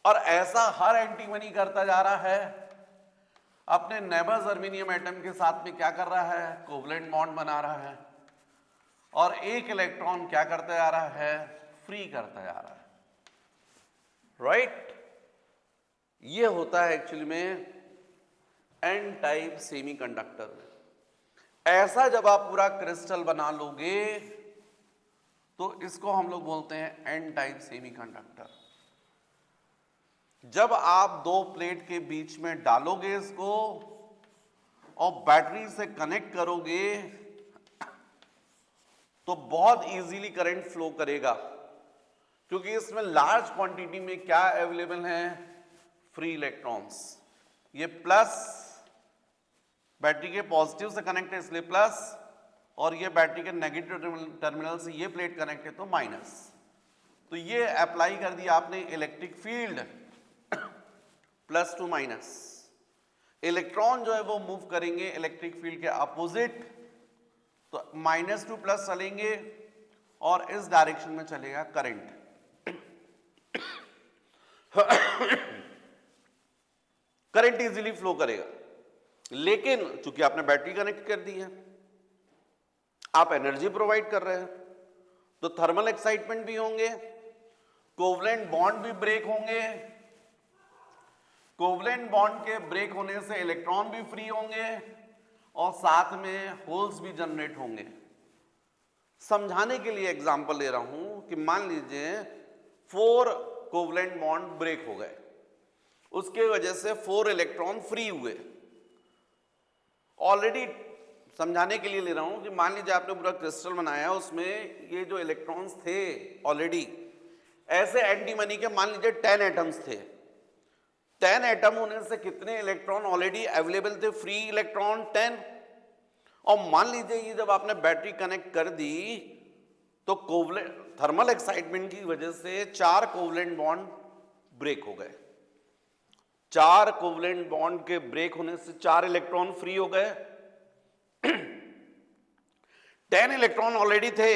और ऐसा हर एंटीमनी करता जा रहा है, अपने नेबर जर्मेनियम एटम के साथ में क्या कर रहा है? कोवलेंट बॉन्ड बना रहा है। और 1 इलेक्ट्रॉन क्या करता जा रहा है? फ्री करता जा रहा है। राइट? ये होता है एक्चुअली में एन टाइप सेमीकंडक्टर में। ऐसा जब आप पूरा क्रिस्टल बना लोगे तो इसको हम लोग बोलते हैं एन टाइप सेमीकंडक्टर। जब आप दो प्लेट के बीच में डालोगे इसको और बैटरी से कनेक्ट करोगे तो बहुत इजीली करंट फ्लो करेगा, क्योंकि इसमें लार्ज क्वांटिटी में क्या अवेलेबल है, फ्री इलेक्ट्रॉन्स। ये प्लस बैटरी के पॉजिटिव से कनेक्ट है इसलिए प्लस, और ये बैटरी के नेगेटिव टर्मिनल से ये प्लेट कनेक्ट है तो माइनस। तो ये अप्लाई कर दिया आपने electric field plus two minus. Electron जो है वो मूव करेंगे इलेक्ट्रिक फील्ड के अपोजिट, तो माइनस टू प्लस चलेंगे और इस डायरेक्शन में चलेगा करंट। करंट इजीली फ्लो करेगा, लेकिन चूंकि आपने बैटरी कनेक्ट कर दी है, आप एनर्जी प्रोवाइड कर रहे हैं, तो थर्मल एक्साइटमेंट भी होंगे, कोवलेंट बॉन्ड भी ब्रेक होंगे। कोवलेंट बॉन्ड के ब्रेक होने से इलेक्ट्रॉन भी फ्री होंगे और साथ में होल्स भी जनरेट होंगे। समझाने के लिए एग्जांपल ले रहा हूं कि मान लीजिए 4 कोवलेंट बॉन्ड ब्रेक हो गए, उसके वजह से 4 इलेक्ट्रॉन फ्री हुए। ऑलरेडी समझाने के लिए ले रहा हूं कि मान लीजिए आपने पूरा क्रिस्टल बनाया, उसमें ये जो इलेक्ट्रॉन्स थे ऑलरेडी ऐसे एंटी मनी के मान लीजिए 10 एटम्स थे। 10 एटम होने से कितने इलेक्ट्रॉन ऑलरेडी अवेलेबल थे, फ्री इलेक्ट्रॉन 10। और मान लीजिए ये जब आपने बैटरी कनेक्ट कर दी तो कोवलेंट थर्मल एक्साइटमेंट की वजह से 4 कोवलेंट बॉन्ड ब्रेक हो गए। 4 कोवलेंट बॉन्ड के ब्रेक होने से 4 इलेक्ट्रॉन फ्री हो गए। 10 इलेक्ट्रॉन ऑलरेडी थे,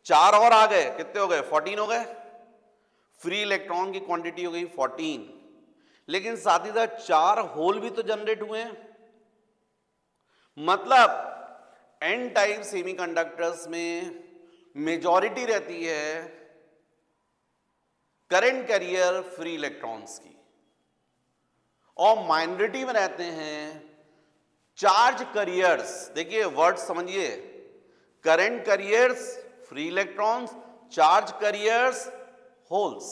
4 और आ गए, कितने हो गए, 14 हो गए। फ्री इलेक्ट्रॉन की क्वांटिटी हो गई 14, लेकिन साथ ही साथ 4 होल भी तो जनरेट हुए हैं। मतलब एन टाइप सेमीकंडक्टर्स में मेजॉरिटी रहती है करंट कैरियर फ्री इलेक्ट्रॉन्स की, और माइनॉरिटी में रहते हैं चार्ज कैरियर्स। देखिए वर्ड समझिए, current carriers free electrons, charge carriers holes.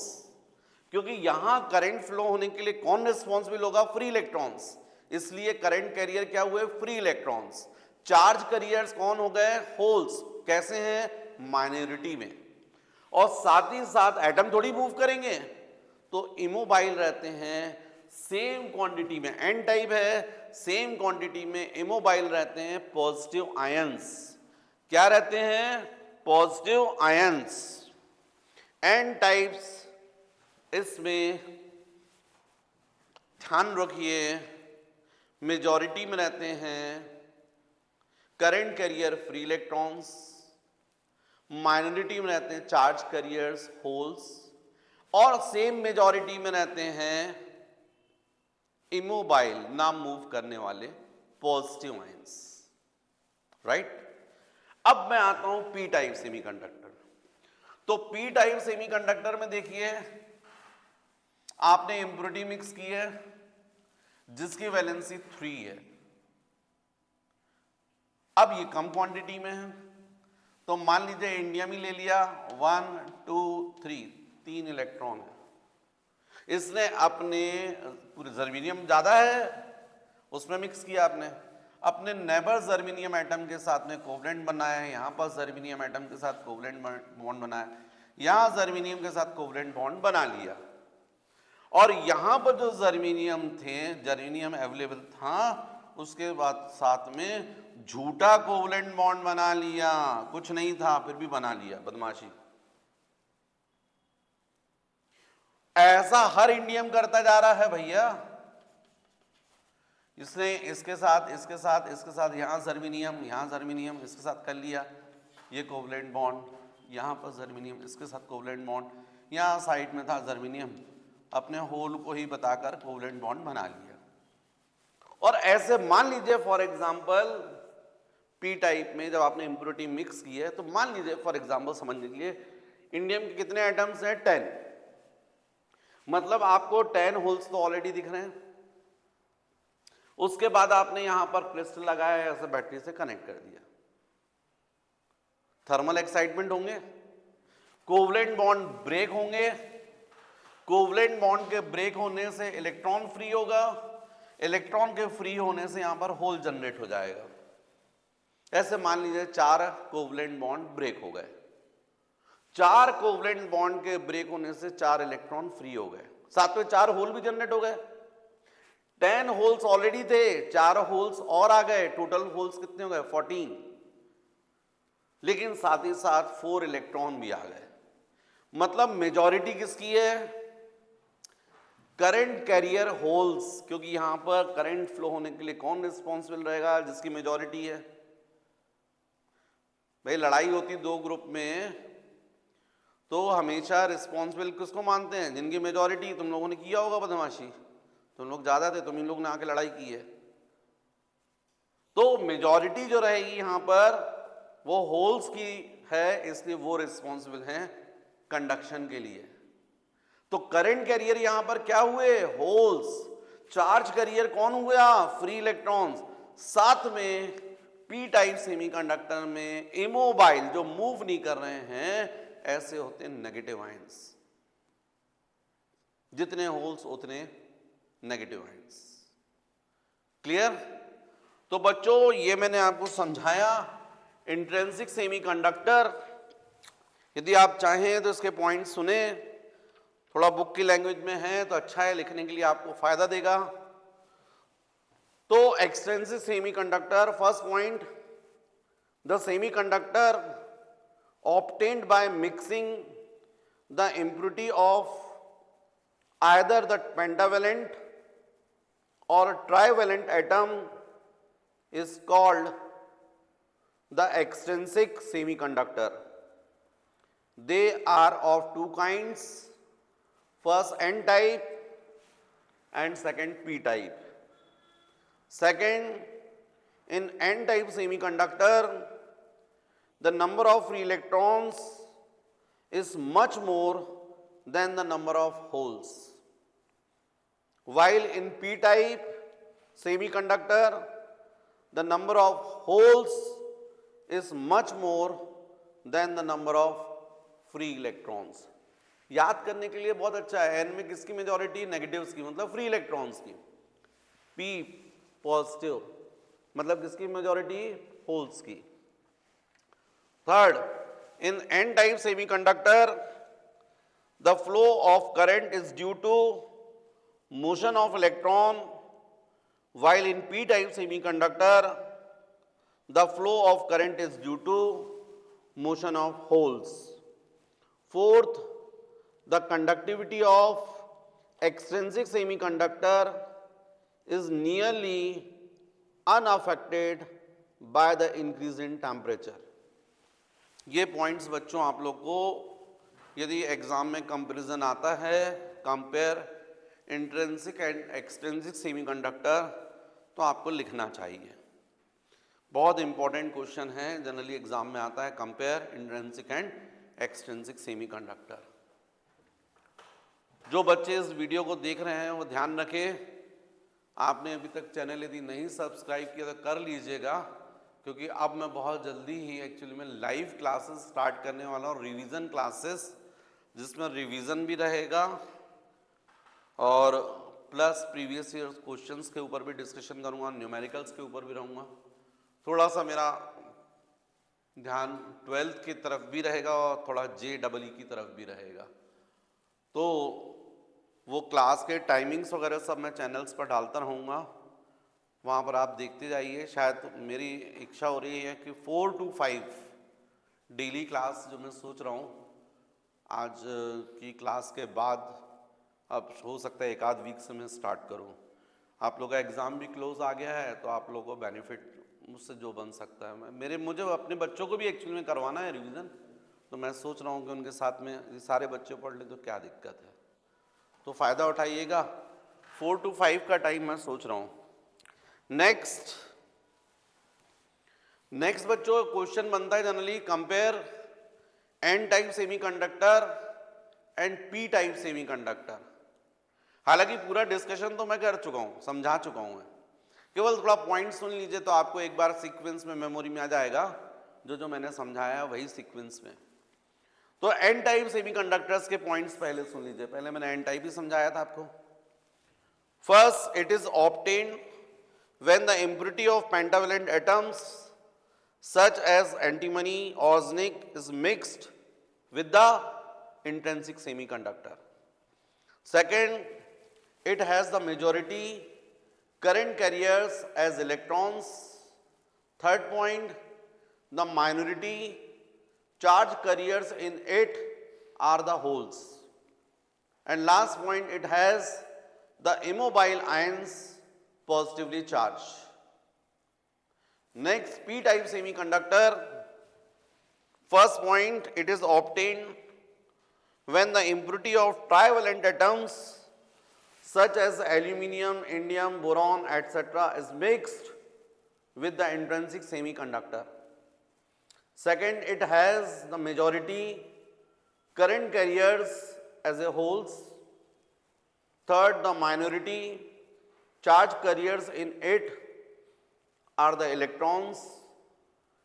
क्योंकि यहां करंट फ्लो होने के लिए कौन रिस्पॉन्सिबल होगा, फ्री इलेक्ट्रॉन्स, इसलिए करंट कैरियर क्या हुए, फ्री इलेक्ट्रॉन्स। चार्ज कैरियर्स कौन हो गए, होल्स। कैसे हैं, माइनॉरिटी में। और साथ ही साथ एटम थोड़ी मूव करेंगे, तो इमोबाइल रहते हैं सेम क्वांटिटी में। एन टाइप है, सेम क्वांटिटी में इमोबाइल रहते हैं पॉजिटिव आयंस। क्या रहते हैं, पॉजिटिव आयंस। एन टाइप्स इसमें ध्यान रखिए मेजॉरिटी में रहते हैं current carrier free electrons, minority में रहते हैं चार्ज कैरियर्स होल्स, और सेम मेजॉरिटी में रहते हैं इमोबाइल ना मूव करने वाले पॉजिटिव आयंस। राइट। अब मैं आता हूं पी टाइप सेमीकंडक्टर। तो पी टाइप सेमीकंडक्टर में देखिए आपने इम्प्योरिटी मिक्स की है जिसकी वैलेंसी 3 है। अब ये कम क्वांटिटी में है, तो मान लीजिए इंडियम ही ले लिया, 1 2 3 3 इलेक्ट्रॉन है। इसने अपने पूरे जर्मीनियम ज्यादा है उसमें मिक्स किया आपने, अपने नेबर जर्मीनियम एटम के साथ में कोवलेंट बनाया है, यहां पर जर्मीनियम एटम के साथ कोवलेंट बॉन्ड बनाया, यहां जर्मीनियम के साथ कोवलेंट बॉन्ड बना लिया। और यहां पर जो जर्मीनियम थे, जर्मीनियम अवेलेबल था, उसके बाद साथ में झूठा कोवलेंट बॉन्ड बना लिया, कुछ नहीं था फिर भी बना लिया, बदमाशी। ऐसा हर इंडियम करता जा रहा है भैया। इसने इसके साथ इसके साथ इसके साथ यहां जर्मीनियम, यहां जर्मीनियम, इसके साथ कर लिया ये कोवलेंट बॉन्ड, यहां पर जर्मीनियम, इसके साथ कोवलेंट बॉन्ड, यहां साइड में था जर्मीनियम, अपने होल को ही बताकर कोवलेंट बॉन्ड बना लिया। और ऐसे मान लीजिए फॉर एग्जांपल पी टाइप में जब आपने इम्प्योरिटी मिक्स की है, तो मान लीजिए फॉर एग्जांपल समझने के लिए इंडियम के कितने एटम्स हैं, 10। मतलब आपको 10 होल्स तो ऑलरेडी दिख रहे हैं, उसके बाद आपने यहां पर क्रिस्टल लगाया, ऐसे बैटरी से कनेक्ट कर दिया, थर्मल एक्साइटमेंट होंगे, कोवलेंट बॉन्ड ब्रेक होंगे, कोवलेंट बॉन्ड के ब्रेक होने से इलेक्ट्रॉन फ्री होगा, इलेक्ट्रॉन के फ्री होने से यहां पर होल जनरेट हो जाएगा। ऐसे मान लीजिए 4 कोवलेंट बॉन्ड ब्रेक हो गए, 4 कोवलेंट बॉन्ड के ब्रेक होने से 4 इलेक्ट्रॉन फ्री हो गए, साथ में 4 होल भी जनरेट हो गए। 10 होल्स ऑलरेडी थे, 4 होल्स और आ गए, टोटल होल्स कितने हो गए 14, लेकिन साथ ही साथ 4 इलेक्ट्रॉन भी आ गए। मतलब मेजॉरिटी किसकी है, करंट कैरियर होल्स, क्योंकि यहां पर करंट फ्लो होने के लिए कौन रिस्पॉन्सिबल रहेगा, जिसकी मेजॉरिटी है। भाई लड़ाई होती 2 ग्रुप में तो हमेशा रिस्पॉन्सिबल किसको मानते हैं, जिनकी मेजॉरिटी। तुम लोगों ने किया होगा बदमाशी, तुम लोग ज्यादा थे, तुम इन लोग ने आके लड़ाई की है। तो मेजॉरिटी जो रहेगी यहां पर वो होल्स की है, इसलिए वो रिस्पॉन्सिबल हैं कंडक्शन के लिए। तो करंट कैरियर यहां पर क्या हुए, होल्स। चार्ज कैरियर कौन हुआ, फ्री इलेक्ट्रॉन्स। साथ में पी टाइप सेमीकंडक्टर में इमोबाइल, जो मूव नहीं कर रहे हैं, ऐसे होते हैं नेगेटिव आयंस। जितने होल्स उतने नेगेटिव आयंस। क्लियर। तो बच्चों ये मैंने आपको समझाया इंट्रिंसिक सेमीकंडक्टर। यदि आप चाहें तो इसके पॉइंट सुने, थोड़ा बुक की लैंग्वेज में है तो अच्छा है, लिखने के लिए आपको फायदा देगा। तो extensive semiconductor, first point, the semiconductor obtained by mixing the impurity of either the pentavalent or trivalent atom is called the extrinsic semiconductor. They are of 2 kinds, first N type and second P type. Second, in N type semiconductor, the number of free electrons is much more than the number of holes. While in P type semiconductor, the number of holes is much more than the number of free electrons. याद करने के लिए बहुत अच्छा है। N में किसकी majority, negatives की, मतलब फ्री इलेक्ट्रॉन्स की। P पॉजिटिव, मतलब किसकी मेजॉरिटी, होल्स की। Third, in N-type semiconductor, the flow of current is due to motion of electron, while in P-type semiconductor, the flow of current is due to motion of holes. Fourth, the conductivity of extrinsic semiconductor is nearly unaffected by the increase in temperature. ये points बच्चों आप लोग को यदि exam में comparison आता है, compare intrinsic and extrinsic semiconductor, तो आपको लिखना चाहिए। बहुत इंपॉर्टेंट क्वेश्चन है, जनरली एग्जाम में आता है, compare intrinsic and extrinsic semiconductor. जो बच्चे इस वीडियो को देख रहे हैं वो ध्यान रखें, आपने अभी तक चैनल यदि नहीं सब्सक्राइब किया तो कर लीजिएगा, क्योंकि अब मैं बहुत जल्दी ही एक्चुअली में लाइव क्लासेस स्टार्ट करने वाला हूँ, रिवीजन क्लासेस, जिसमें रिवीजन भी रहेगा और प्लस प्रीवियस ईयर क्वेश्चंस के ऊपर भी डिस्कशन करूँगा, न्यूमेरिकल्स के ऊपर भी रहूँगा। थोड़ा सा मेरा ध्यान 12th की तरफ भी रहेगा और थोड़ा JEE की तरफ भी रहेगा। तो वो क्लास के टाइमिंग्स वगैरह सब मैं चैनल्स पर डालता रहूँगा, वहाँ पर आप देखते जाइए। शायद मेरी इच्छा हो रही है कि 4 to 5 डेली क्लास जो मैं सोच रहा हूँ, आज की क्लास के बाद अब हो सकता है 1 आध वीक से मैं स्टार्ट करूँ। आप लोगों का एग्ज़ाम भी क्लोज आ गया है, तो आप लोगों को बेनिफिट मुझसे जो बन सकता है, मुझे अपने बच्चों को भी एक्चुअली में करवाना है रिवीजन, तो मैं सोच रहा हूँ कि उनके साथ में सारे बच्चे पढ़ लें तो क्या दिक्कत है। तो फ़ायदा उठाइएगा, 4 to 5 का टाइम मैं सोच रहा हूँ। नेक्स्ट बच्चों क्वेश्चन बनता है generally, compare N type semiconductor and P type semiconductor. हालांकि पूरा डिस्कशन तो मैं कर चुका हूं, समझा चुका हूं, केवल थोड़ा पॉइंट सुन लीजिए तो आपको एक बार सीक्वेंस में मेमोरी में आ जाएगा, जो मैंने समझाया वही सीक्वेंस में। तो एन टाइप सेमीकंडक्टर्स के पॉइंट्स पहले सुन लीजिए, पहले मैंने एन टाइप ही समझाया था आपको। First, it is obtained when the impurity of pentavalent atoms such as antimony or zinc is mixed with the intrinsic semiconductor. Second, it has the majority current carriers as electrons. Third point, the minority charge carriers in it are the holes. And last point, it has the immobile ions positively charged. Next, p-type semiconductor. First point, it is obtained when the impurity of trivalent atoms such as aluminium, indium, boron, etc. is mixed with the intrinsic semiconductor. Second, it has the majority current carriers as a wholes. Third, the minority charge carriers in it are the electrons.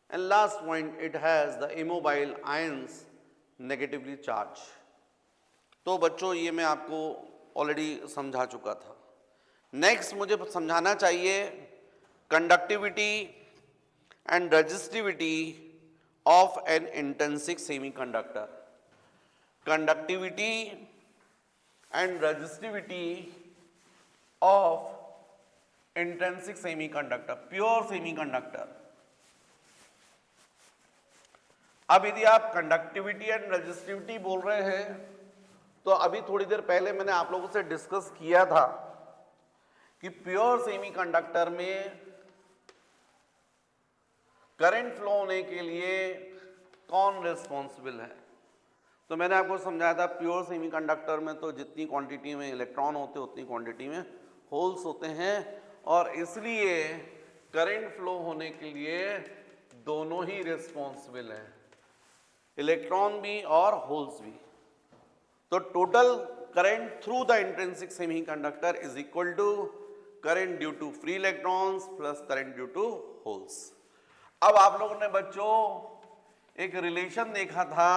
And last point, it has the immobile ions negatively charged. तो बच्चों ये मैं आपको already समझा चुका था। Next मुझे समझाना चाहिए conductivity and resistivity of N intrinsic semiconductor. Conductivity and resistivity of intrinsic semiconductor, pure semiconductor. अब यदि आप कंडक्टिविटी एंड रेजिस्टिविटी बोल रहे हैं तो अभी थोड़ी देर पहले मैंने आप लोगों से डिस्कस किया था कि प्योर सेमीकंडक्टर में करंट फ्लो होने के लिए कौन रिस्पॉन्सिबल है। तो मैंने आपको समझाया था प्योर सेमीकंडक्टर में तो जितनी क्वांटिटी में इलेक्ट्रॉन होते हैं उतनी क्वांटिटी में होल्स होते हैं, और इसलिए करंट फ्लो होने के लिए दोनों ही रिस्पॉन्सिबल हैं, इलेक्ट्रॉन भी और होल्स भी। तो total current through the intrinsic semiconductor is equal to current due to free electrons plus current due to holes. अब आप लोगों ने बच्चों एक रिलेशन देखा था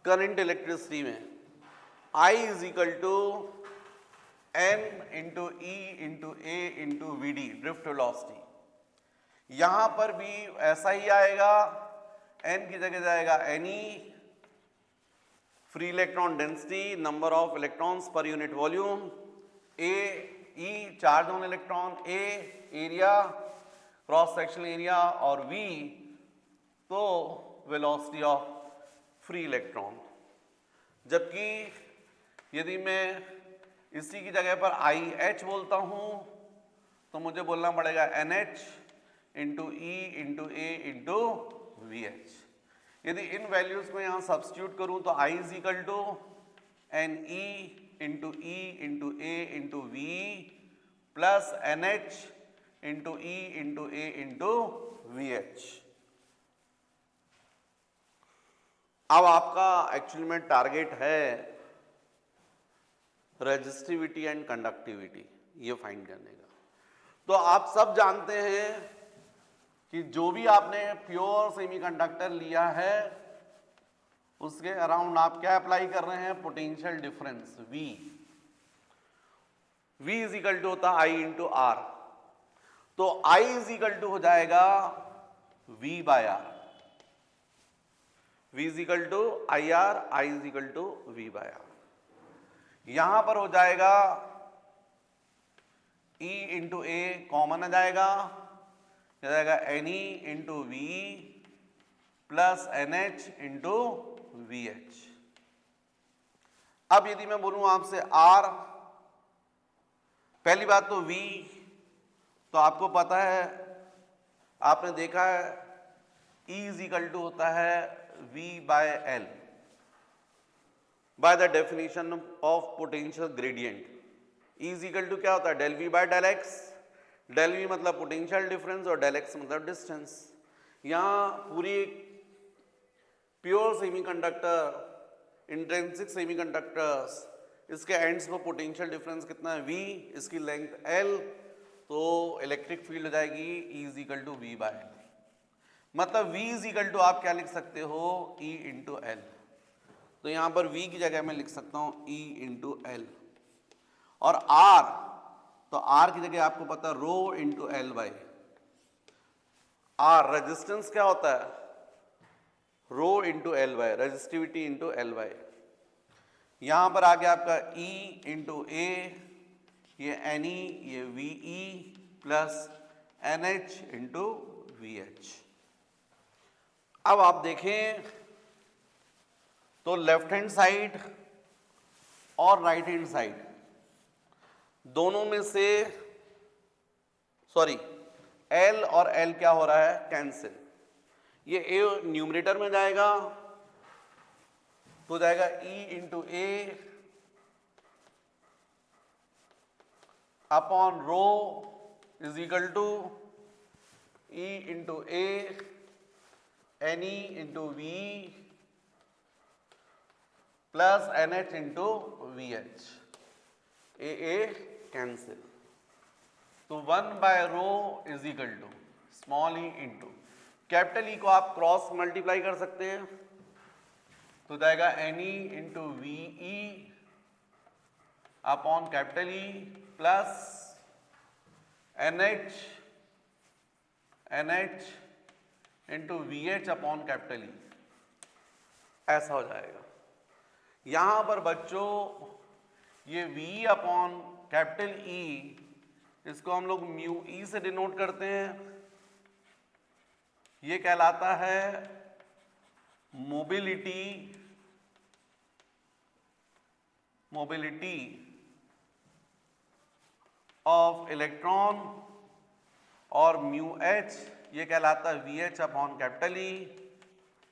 करंट इलेक्ट्रिसिटी में, I is equal to N into E into A into VD, drift velocity. यहां पर भी ऐसा ही आएगा, N की जगह जाएगा Ne, free electron density, number of electrons per unit volume, A E charge on electron, A area cross sectional area, और V तो वेलोसिटी ऑफ फ्री इलेक्ट्रॉन। जबकि यदि मैं इसी की जगह पर IH बोलता हूं तो मुझे बोलना पड़ेगा NH into E into A into VH। यदि इन वैल्यूज को यहां सब्स्टिट्यूट करूं तो I is equal to NE into E into A into V plus NH into E into A into VH। अब आपका एक्चुअली में टारगेट है रेजिस्टिविटी एंड कंडक्टिविटी ये फाइंड करने का। तो आप सब जानते हैं कि जो भी आपने प्योर सेमीकंडक्टर लिया है उसके अराउंड आप क्या अप्लाई कर रहे हैं, potential difference V। V is equal to होता है I इंटू R, तो I इज इक्वल टू हो जाएगा V by R, V is equal to IR, I is equal to V by R। यहां पर हो जाएगा E इंटू A कॉमन आ जाएगा, हो जाएगा Ne into V plus NH into VH। अब यदि मैं बोलूं आपसे R, पहली बात तो V तो आपको पता है, आपने देखा है E इज इक्वल टू होता है V by L by the definition of potential gradient। E is equal to क्या होता है, del V by del X। del V मतलब पोटेंशियल डिफरेंस और del X मतलब डिस्टेंस। यहाँ पूरी प्योर सेमीकंडक्टर, इंट्रिंसिक सेमीकंडक्टर्स, इसके एंड्स पर पोटेंशियल डिफरेंस कितना है V, इसकी लेंथ L, तो इलेक्ट्रिक फील्ड हो जाएगी E is equal to V by L. मतलब V इज इक्वल टू आप क्या लिख सकते हो, E इंटू एल। तो यहां पर V की जगह मैं लिख सकता हूं E इंटू एल। और R, तो R की जगह आपको पता है rho into L by R. Resistance क्या होता है, rho into L by, resistivity into L by. यहां पर आ गया आपका E इंटू ए, ये एन ई, ये V E plus N H into V H. अब आप देखें तो लेफ्ट हैंड साइड और राइट हैंड साइड दोनों में से सॉरी L और L क्या हो रहा है, कैंसिल। ये A न्यूमरेटर में जाएगा तो जाएगा E into A upon rho is equal to E into A N E into V plus N H into V H. A cancel, तो 1 by rho is equal to small E into capital E को आप cross multiply कर सकते हैं तो जाएगा N E into V E upon capital E plus N H into V H upon capital E. ऐसा हो जाएगा। यहां पर बच्चों ये V अपॉन कैपिटल E, इसको हम लोग म्यू ई से डिनोट करते हैं। ये कहलाता है मोबिलिटी ऑफ इलेक्ट्रॉन, और म्यू एच ये कहलाता है we H upon capital E,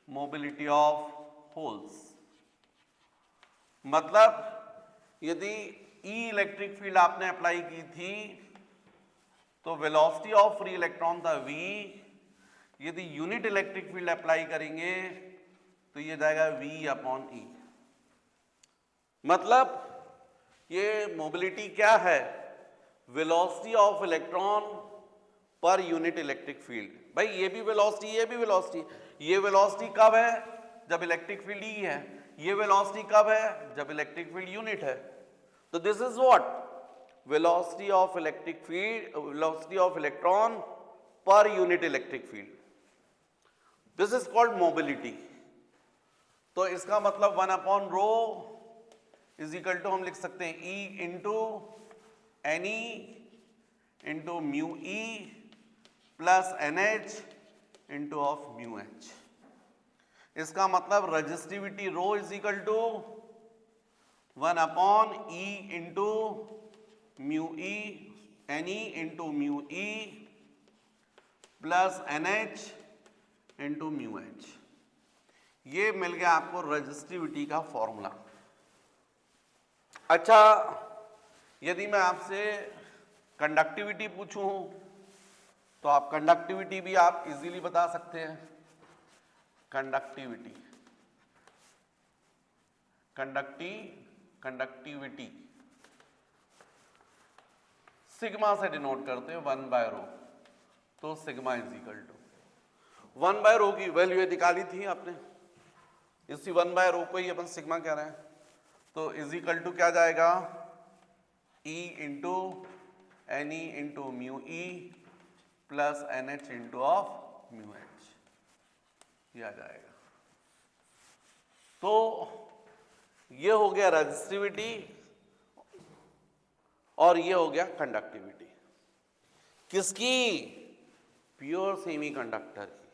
mobility of holes. मतलब यदि E इलेक्ट्रिक फील्ड आपने अप्लाई की थी तो वेलोसिटी ऑफ फ्री इलेक्ट्रॉन था V। यदि यूनिट इलेक्ट्रिक फील्ड अप्लाई करेंगे तो ये जाएगा V अपॉन E। मतलब ये मोबिलिटी क्या है, velocity of electron per unit electric field. भाई ये भी वेलोसिटी, ये भी वेलोसिटी। ये वेलोसिटी कब है, जब इलेक्ट्रिक फील्ड E है। ये वेलोसिटी कब है, जब इलेक्ट्रिक फील्ड यूनिट है। तो this is what, velocity of electric field, velocity of electron per unit electric field. This is called mobility. तो इसका मतलब 1 upon rho is equal to हम लिख सकते हैं E into N E into mu E plus N H into of mu H. इसका मतलब resistivity rho is equal to 1 upon E into mu E, N E into mu E plus N H into mu H. ये मिल गया आपको resistivity का formula. अच्छा, यदि मैं आपसे कंडक्टिविटी पूछूं तो आप कंडक्टिविटी भी आप इजीली बता सकते हैं। कंडक्टिविटी सिग्मा से डिनोट करते हैं 1 बाय रो। तो sigma is equal to 1 by rho की वैल्यू निकाली थी आपने, इसी 1 बाय रो को ही अपन सिग्मा कह रहे हैं। तो इज इक्वल टू क्या जाएगा, E into N E into mu E plus N H into of mu H, ये आ जाएगा। तो ये हो गया रेजिस्टिविटी और ये हो गया कंडक्टिविटी। किसकी, प्योर सेमीकंडक्टर की।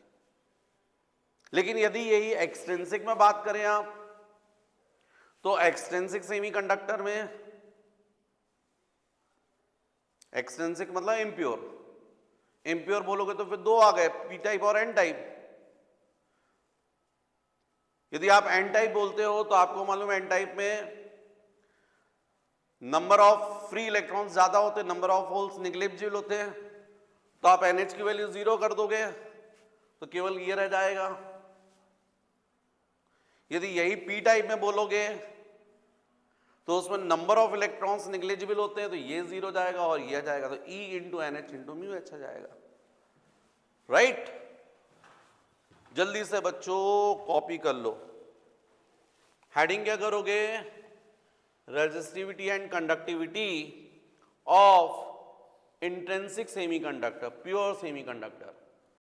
लेकिन यदि यही एक्सट्रिंसिक में बात करें आप, तो एक्सट्रिंसिक सेमीकंडक्टर में, एक्सट्रिंसिक मतलब इम्प्योर, इम्प्योर बोलोगे तो फिर दो आ गए, पी टाइप और एन टाइप। यदि आप एन टाइप बोलते हो तो आपको मालूम है एन टाइप में नंबर ऑफ फ्री इलेक्ट्रॉन्स ज्यादा होते हैं, नंबर ऑफ होल्स निग्लेजिबल होते हैं। तो आप NH की वैल्यू 0 कर दोगे तो केवल ये रह जाएगा। यदि यही पी टाइप में बोलोगे तो उसमें नंबर ऑफ इलेक्ट्रॉन्स निग्लिजिबल होते हैं, तो ये 0 जाएगा और ये जाएगा, तो E into NH into mu H जाएगा, राइट। जल्दी से बच्चों कॉपी कर लो। हेडिंग क्या करोगे? Resistivity and conductivity of intrinsic semiconductor, pure semiconductor.